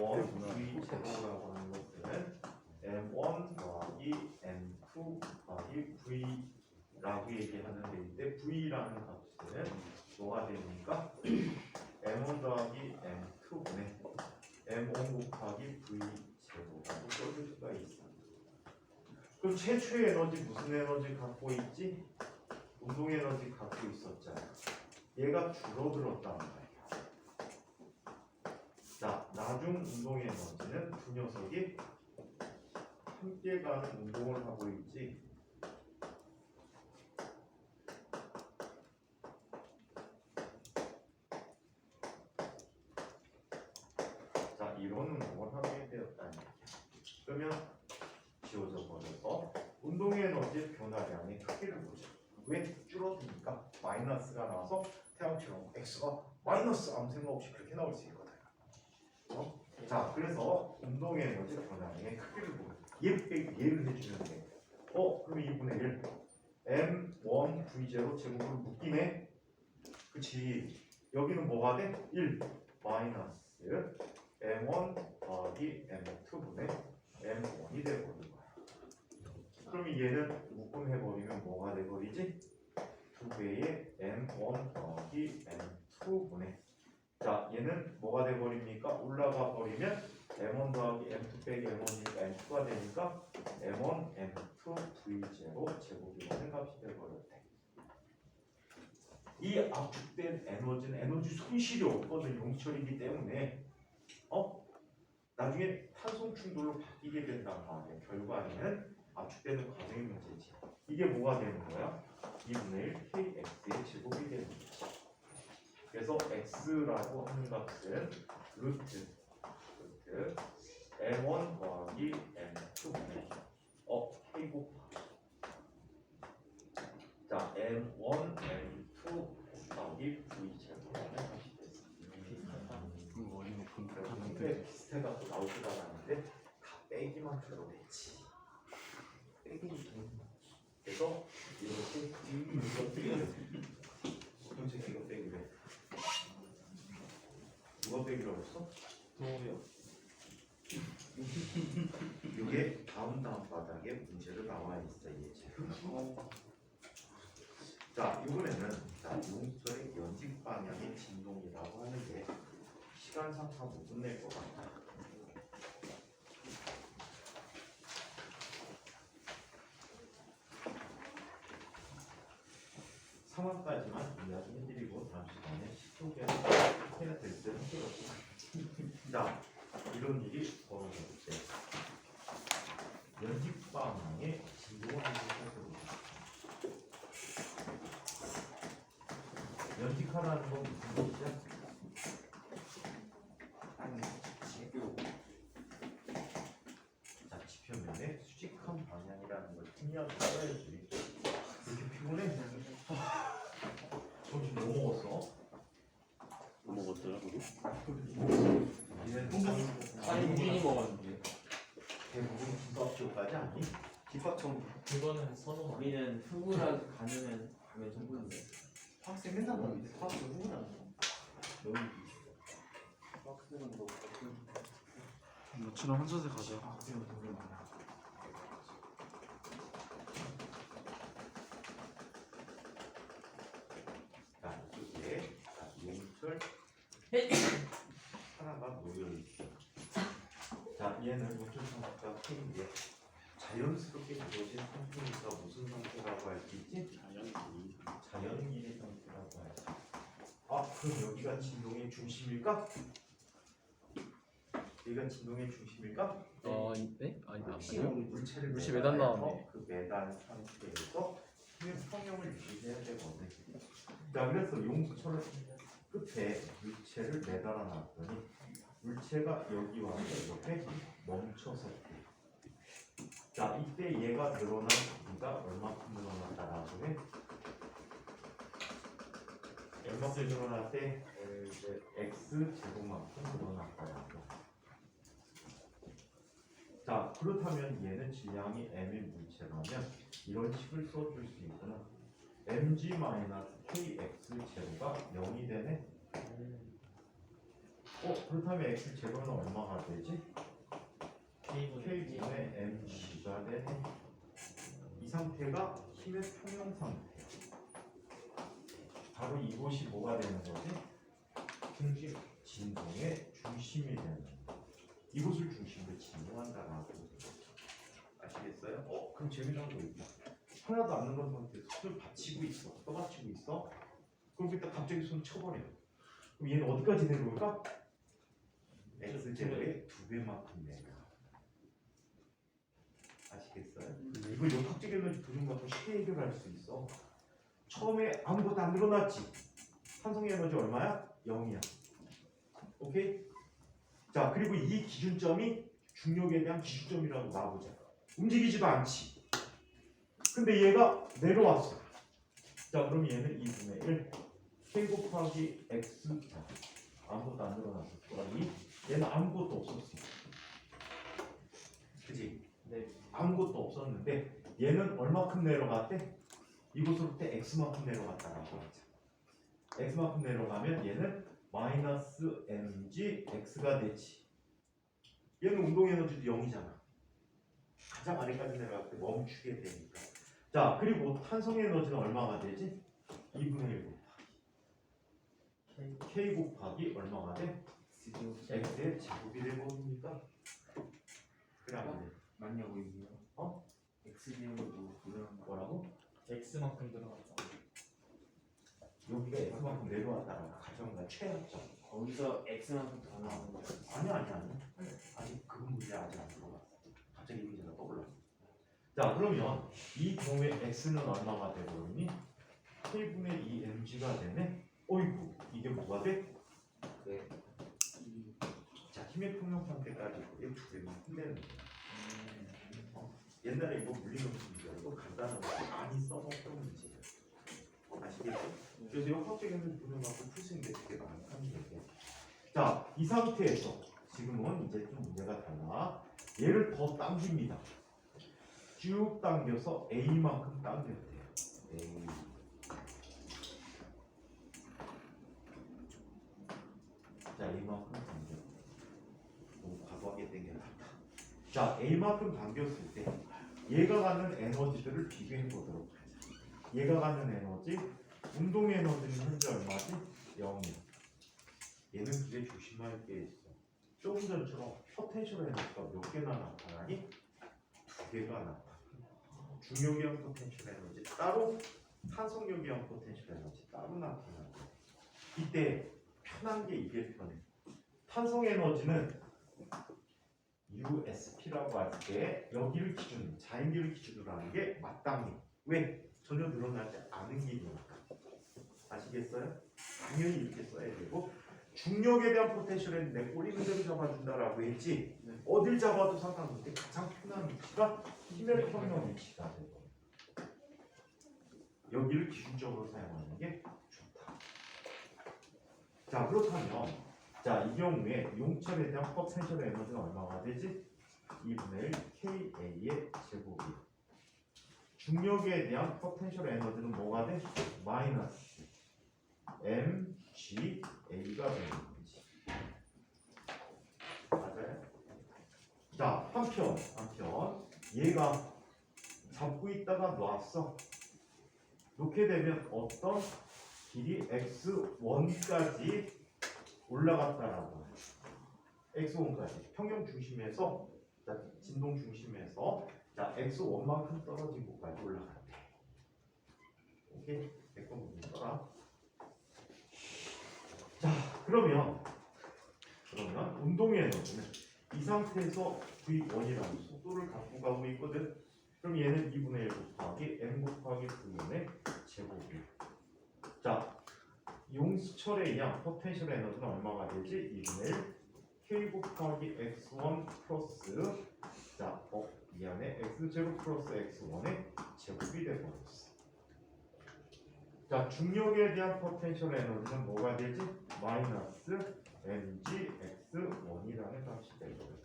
V 제곱이라고 하는 것들은 M1 더하기 M2 더하기 V라고 얘기하는 데인데 V라는 값은 뭐가 됩니까? M1 더하기 M2분의 M1 곱하기 V 제곱이라고 써줄 수가 있어. 그럼 최초의 에너지 무슨 에너지 갖고 있지? 운동 에너지 갖고 있었잖아. 얘가 줄어들었단 말이야. 자, 나중 운동 에너지는 두 녀석이 함께 가는 운동을 하고 있지. 자, 이런 운동을 하게 되었다는 얘기야. 그러면 지워져 버려서 운동 에너지의 변화량의 크기를 보자. 왜 줄어드니까 마이너스가 나와서 태양처럼 x가 마이너스 아무 생각 없이 그렇게 나올 수 있거든. 자, 그래서 운동 에너지 변화량의 크기를 보면 얘를 해주면 돼. 그럼 2분의 1 m1 v0 제곱으로 묶이네. 그치? 여기는 뭐가 돼? 1 마이너스 m1 더하기 m2분의 m1이 돼버린 거야. 그럼 얘는 묶음해버리면 뭐가 돼버리지? 2배의 m1 더하기 m2분의, 자, 얘는 뭐가 돼버립니까? 올라가 버리면 m1 더하기 m2 빼기 m1이니까 m2가 되니까 m1 m2 v0 제곱이라는 값이 돼버렸대. 이 압축된 에너지는 에너지 손실이 없거든. 용철이기 때문에 나중에 탄성 충돌로 바뀌게 된단 말이야. 결과에는 압축되는 과정의 문제지. 이게 뭐가 되는 거야? 2분의 1 kx의 제곱이 되는 거지. 그래서 x라고 하는 값은 루트 m1 더하기 m2분의 k 곱하기, 자, m1 m2 곱하기 v 제곱이라는 값이 됐습니다. 머리 높은 근데 비슷해가 또 나오지도 않았는데 다 빼기만 해도 되지. 빼기는 그래서 이렇게 이거 빼기를 형식 이거 빼기를 누가 빼기라고 했어? 동호요. 이게 다음 바닥에 문제로 나와 있어. 예제. 자, 이번에는 용수철의 연직 방향의 진동이라고 하는데 시간상 다 못 끝낼 것 같다. 상황까지만 이야기 해드리고 다음 시간에 시초기에 해야 될 때는 해드렸습니다. 자, 이런 일이 벌어졌을 때 연직 방향의 진동을 한번 살펴보겠습니다. 연직하라는 건 무슨 뜻이야? 자, 지표면에 수직한 방향이라는 걸 특이하게 써야지. 이렇게 피곤해? 점심 뭐 먹었어? 뭐 먹었더라 우리? 유진이 먹었는데. 대부분 기업까지 아니? 집합 정 그거는 선호. 우리는 후보라 가면 전부인데 학생 맨날 보는데 학생 후보라 너무 학생은 뭐 친한 혼자서 가자. 학생은 너무 많아. 하나가 놓여 있어. 자, 얘는 우주 상태가 K인데 자연스럽게 이루어진 상태니까 무슨 상태라고 할 수 있지? 자연길이 상태라고 할 수 있지. 아, 그럼 여기가 진동의 중심일까? 여기가 진동의 중심일까? 네? 혹시 아니요. 물체를 물체 매단 나왔네. 그 매단 상태에서 힘의 평형을 유지해야 되거든. 자, 그래서 용처럼 끝에 물체를 매달아 놨더니 물체가 여기 와서 이렇게 멈춰서 돼. 자, 이때 얘가 늘어난 부가 얼마큼 늘어났다라고 해? 얼마큼 늘어났대? x 제곱만큼 늘어났다라고. 자, 그렇다면 얘는 질량이 m인 물체라면 이런 식을 써줄 수 있구나. mg-kx 제로가 0이 되네. 그렇다면 x 제로는 얼마가 되지? k분의 mg가 되네. 이 상태가 힘의 평형 상태야. 바로 이곳이 뭐가 되는 거지? 중심, 진동의 중심이 되는 거야. 이곳을 중심으로 진동한다라고. 아시겠어요? 그럼 재미난 거 있다. 하나도 안 넣은 상태에서 손을 받치고 있어. 떠받치고 있어. 그럼 이따 갑자기 손 쳐버려. 그럼 얘는 어디까지 내려올까? x제로의 2배만큼 내려. 아시겠어요? 이걸 역학적 에너지 부족 갖고 쉽게 해결할 수 있어. 처음에 아무것도 안 늘어났지? 산성의 에너지 얼마야? 0이야. 오케이? 자, 그리고 이 기준점이 중력에 대한 기준점이라고 놔보자. 움직이지도 않지. 근데 얘가 내려왔어. 자, 그럼 얘는 2분의 1 k 곱하기 x 아무것도 안 늘어났어. 얘는 아무것도 없었어. 그지? 네. 아무것도 없었는데 얘는 얼마큼 내려갔대? 이곳으로부터 x만큼 내려갔다라고 하자. x만큼 내려가면 얘는 마이너스 mg x가 되지. 얘는 운동 에너지도 0이잖아. 가장 아래까지 내려갈 때 멈추게 되니까. 자, 그리고 탄성 에너지는 얼마가 되지? 2분의 1 곱하기 k 곱하기 얼마가 돼? x의 제곱이 되거든요. 그래 안 돼? 맞냐고 이게요? x제곱으로 늘어난 뭐라고? x만큼 들어갔다. 여기가 x만큼 내려왔다라고 가정과 최악점. 거기서 x만큼 더 나오는 거야. 아니 그 문제 아직 안 들어갔어. 갑자기 이 문제가 떠올랐어. 자, 그러면 이 경우에 x는 얼마가 되버리니? k분의 2mg가 되네. 어이구, 이게 뭐가 돼? 네. 자, 힘의 평형 상태까지 이두 개만 끝내는 거야. 옛날에 이거 물리는 문제야. 이거 간단한 거 많이 써먹던 문제야. 아시겠죠? 그래서 역학적 에너지 분열 갖고 풀 수 있는 게 되게 많다는 얘기야. 자, 이 상태에서 지금은 이제 좀 문제가 달라. 얘를 더 당깁니다. 쭉 당겨서 A만큼 당겨야 돼요. A. 자, A만큼 당겨. 너무 과거하게 당겨놨다. 자, A만큼 당겼을 때 얘가 갖는 에너지들을 비교해 보도록 하자. 얘가 갖는 에너지, 운동 에너지는 현재 얼마지? 0이야. 얘는 되게 조심할 게 있어. 조금 전처럼 포텐셜 에너지가 몇 개나 나타나니? 2개가 나타나. 중력이형 포텐셜 에너지 따로, 탄성력이형 포텐셜 에너지 따로 나타나. 이때 편한 게 이게 편해. 탄성 에너지는 USP라고 할 때 여기를 기준, 자연계를 기준으로 하는 게 마땅해. 왜? 전혀 늘어나지 않은 길이니까. 아시겠어요? 당연히 이렇게 써야 되고, 중력에 대한 포텐셜은 내 꼬리는 대로 잡아준다라고 했지. 어딜 잡아도 상관없는데 가장 편한 위치가 힘의 평형 위치가 되고, 여기를 기준적으로 사용하는 게 좋다. 자, 그렇다면 자, 이 경우에 용철에 대한 포텐셜 에너지는 얼마가 되지? 2분의 1 KA의 제곱이. 중력에 대한 포텐셜 에너지는 뭐가 돼? 마이너스 MGA가 되는 거지. 맞아요? 자, 한편 얘가 잡고 있다가 놨어. 놓게 되면 어떤 길이 x1까지 올라갔다라고 해요. x1까지 평형 중심에서 자, 진동 중심에서 자 x1만큼 떨어진 곳까지 올라갔대. 오케이? 100번 써라. 자 그러면 운동의 에너지는 이 상태에서 V1이라는 속도를 갖고 가고 있거든. 그럼 얘는 2분의 1 곱하기 m 곱하기 V1의 제곱이야. 자 용수철에 의한 포텐셜 에너지는 얼마가 되지? 2분의 1 k 곱하기 x1 플러스 미안해 x0 플러스 x1의 제곱이 되버렸어. 자 중력에 대한 포텐셜 에너지는 뭐가 되지? 마이너스 mg x1이라는 값이 되버렸네.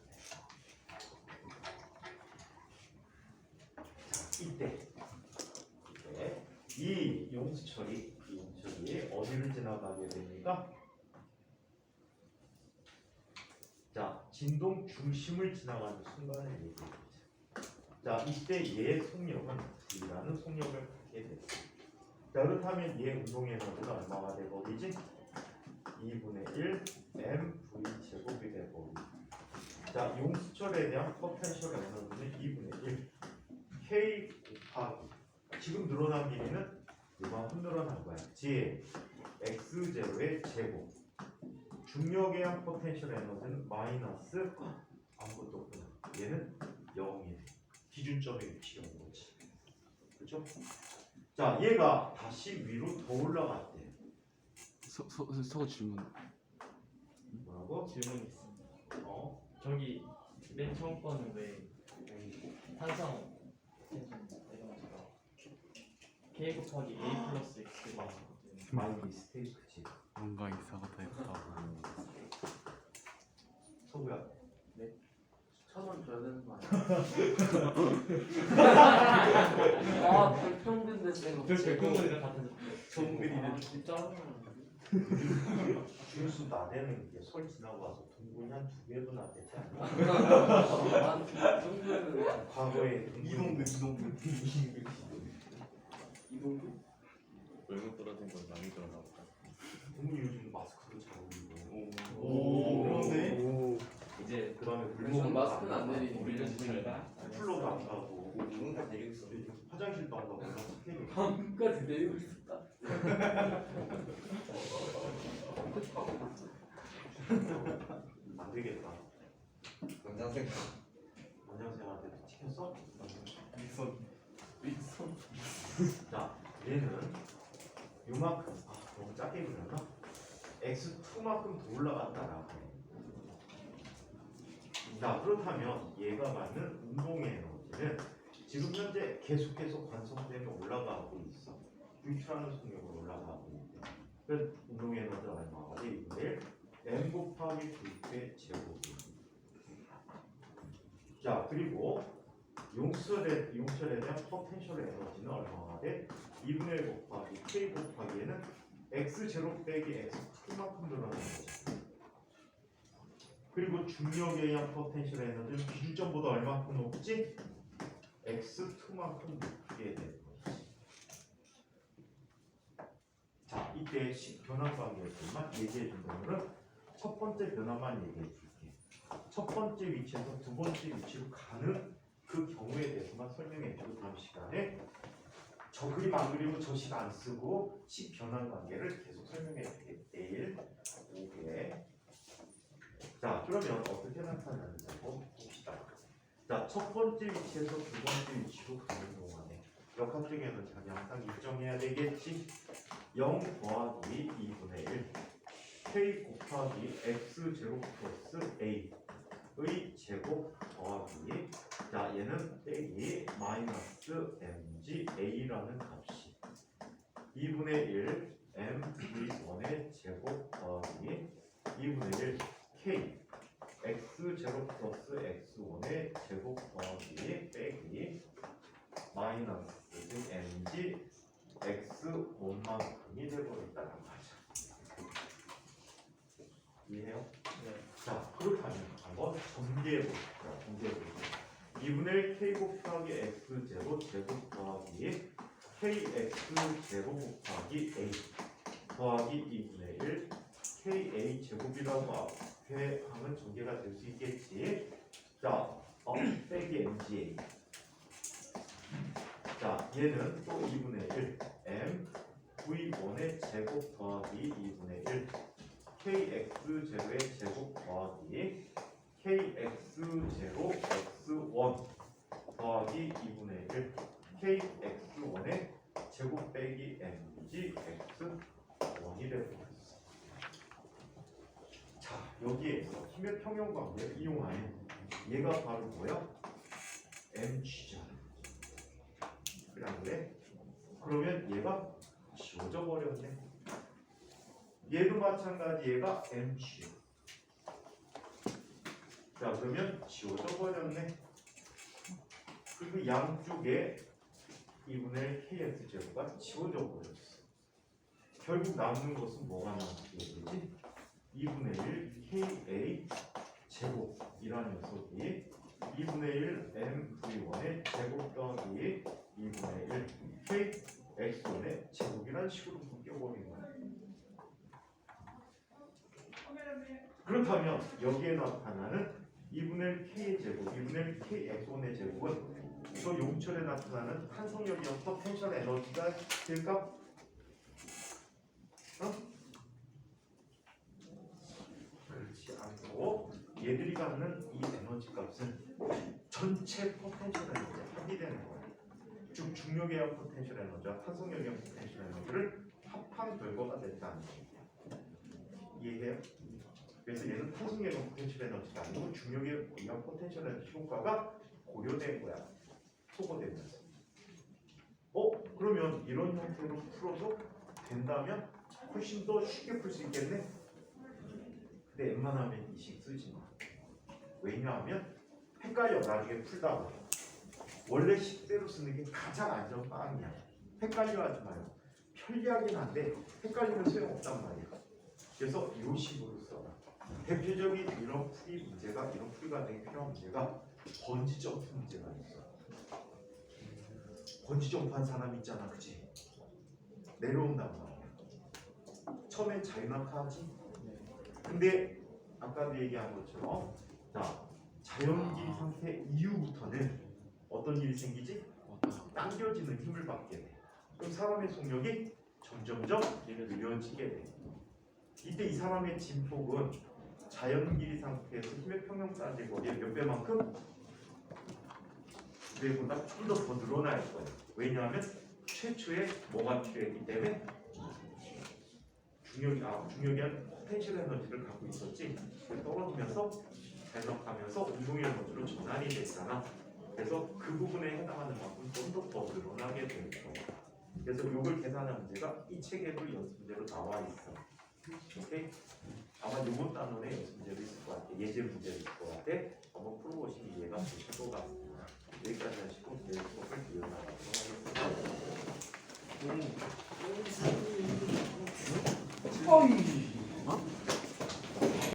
자 이때 이 용수철이 어디를 지나가게 됩니까? 자, 진동 중심을 지나가는 순간을 얘기해보자. 자, 이때 얘의 속력은 V라는 속력을 갖게 됐어. 자, 그렇다면 얘 운동의 에너지가 얼마가 되버리지? 2분의 1 mv 제곱이 되버리고. 자, 용수철에 대한 포텐셜 에너지는 2분의 1 k 곱하기 지금 늘어난 길이는 이만큼 늘어난 거야. 지 x0의 제곱. 중력에 대한 포텐셜 에너지는 마이너스 아무것도 없구나. 얘는 0이 돼. 기준점의 위치가 온 거지. 그렇죠? 자, 얘가 다시 위로 더 올라갔대. 서 질문. 뭐라고? 질문이 있습니다. 저기 맨 처음 거는 왜 탄성 에너지가 k 곱하기 a 플러스 x 맞거든요. 마이 미스테이크지. 뭔가 이상하다 했다. 서구야. 천원 줘야 되는 거 아니야? 아, 불평균 됐어요. 저 백분들이랑 같은 정글이네. 주유수 나대는 게 설 지나고 와서 동분이 한 2배도 나대지 않나? 과거에 이동근. 외국 떨어진 건 많이 들어나 보다. 동분이 요즘 마스크도 잘 어울리고. 오, 그런데? 이제 그다음에 요즘 마스크는 안 내리니 밀려주니까 풀로도 안 가고 이건 다 내리고 있어. 화장실도 안 가고 스케일을 밤까지 내리고 있었다. 안 되겠다. 원장생 원장생한테 시켰어? 윗선. 자, 얘는 요만큼 너무 작게 그렸나? x2만큼 더 올라갔다라고 해. 자, 그렇다면 얘가 갖는 운동의 에너지는 지금 현재 계속해서 관성되며 올라가고 있어. V라는 속력으로 올라가고 있대. 그래서 운동의 에너지가 얼마가 돼? 이게 m 곱하기 V의 제곱이. 자, 그리고 용설에 대한 포텐셜 에너지는 얼마가 돼? 2분의 1 곱하기 k 곱하기에는 x0 빼기 x2만큼 늘어나는 거죠. 그리고 중력에 의한 포텐셜 에너지는 기준점보다 얼마큼 높지? x2만큼 높게 되는 거지. 자, 이때 변화 관계에서만 얘기해 준다면 첫 번째 변화만 얘기해 줄게. 첫 번째 위치에서 두 번째 위치로 가는 그 경우에 대해서만 설명해 주고 다음 시간에 저 그림 안 그리고 저 식 안 쓰고 식 변화 관계를 계속 설명해 줄게. 내일 오후에. 자, 그러면 어떻게 나타나는지 한번 봅시다. 자, 첫 번째 위치에서 두 번째 위치로 가는 동안에 역학적 에너지는 항상 일정해야 되겠지. 0 더하기 2분의 1 k 곱하기 x0 플러스 a의 제곱 더하기 자, 얘는 빼기 마이너스 mg a라는 값이 2분의 1 mv1의 제곱 더하기 2분의 1 k x0 플러스 x1의 제곱 더하기 빼기 마이너스 mg x1만큼이 되버렸다는 거죠. 이해해요? 네. 자, 그렇다면 한번 전개해봅시다. 전개해볼게요. 2분의 1 k 곱하기 x 제곱 제곱 더하기 kx 제곱 곱하기 a 더하기 2분의 1 KA 제곱이라고 하면 전개가 될 수 있겠지. 자, 빼기 MGA. 자, 얘는 또 2분의 1 M V1의 제곱 더하기 2분의 1 KX0의 제곱 더하기 KX0 X1 더하기 2분의 1 KX1의 제곱 빼기 MG X1이 되고 자, 여기에서 힘의 평형 관계를 이용하면 얘가 바로 뭐야? MG잖아. 그래? 그러면 얘가 지워져 버렸네. 얘도 마찬가지 얘가 MG. 자, 그러면 지워져 버렸네. 그리고 양쪽에 2분의 1 KX 제곱가 지워져 버렸어. 결국 남는 것은 뭐가 남게 되지? 2분의 1 KA 제곱이라는 녀석이 2분의 1 MV1의 제곱 더하기 2분의 1 KX1의 제곱이라는 식으로 묶여버린 거야. 그렇다면 여기에 나타나는 2분의 1 K의 제곱, 2분의 1 KX1의 제곱은 저 용철에 나타나는 탄성력이랑 포텐셜 에너지가 될까? 그렇지 않고 얘들이 갖는 이 에너지 값은 전체 포텐셜 에너지 합의되는 거야. 즉 중력에 의한 포텐셜 에너지와 탄성력에 의한 포텐셜 에너지를 합한 결과가 됐다는 거야. 이해해요? 그래서 얘는 탄성에 의한 포텐셜 에너지가 아니고 중력에 의한 포텐셜 에너지 효과가 고려된 거야. 소거되면서. 그러면 이런 형태로 풀어도 된다면 훨씬 더 쉽게 풀 수 있겠네? 근데 웬만하면 이식 쓰지 마. 왜냐하면 헷갈려. 나중에 풀다가 원래 식대로 쓰는 게 가장 안전빵이야. 헷갈려 하지 마요. 편리하긴 한데 헷갈리면 소용없단 말이야. 그래서 이 식으로 써라. 대표적인 이런 풀이 문제가, 이런 풀이 과정이 필요한 문제가 번지 점프 문제가 있어. 번지 점프한 사람 있잖아, 그치? 내려온단 말이야. 처음엔 자유낙하하지. 근데 아까도 얘기한 것처럼 자, 자연길 상태 이후부터는 어떤 일이 생기지? 당겨지는 힘을 받게 돼. 그럼 사람의 속력이 점점점 느려지게 돼. 이때 이 사람의 진폭은 자연길이 상태에서 힘의 평형 따질 거리에 몇 배만큼? 2배보다 좀 더 늘어날 거예요. 왜냐하면 최초에 뭐가 필요했기 때문에 중력이 한 포텐셜 에너지를 갖고 있었지. 떨어지면서 배럭하면서 운동의 에너지로 전환이 됐잖아. 그래서 그 부분에 해당하는 만큼 좀 더 늘어나게 되는 거야. 그래서 이걸 계산한 문제가 이 책에도 연습 문제로 나와 있어. 오케이? 아마 이번 단원에 연습 문제도 있을 것 같아. 예제 문제도 있을 것 같아. 한번 풀어보시면 이해가 되실 것 같습니다. 여기까지 하시고 내일 수업을 이어나가도록 하겠습니다. 어이.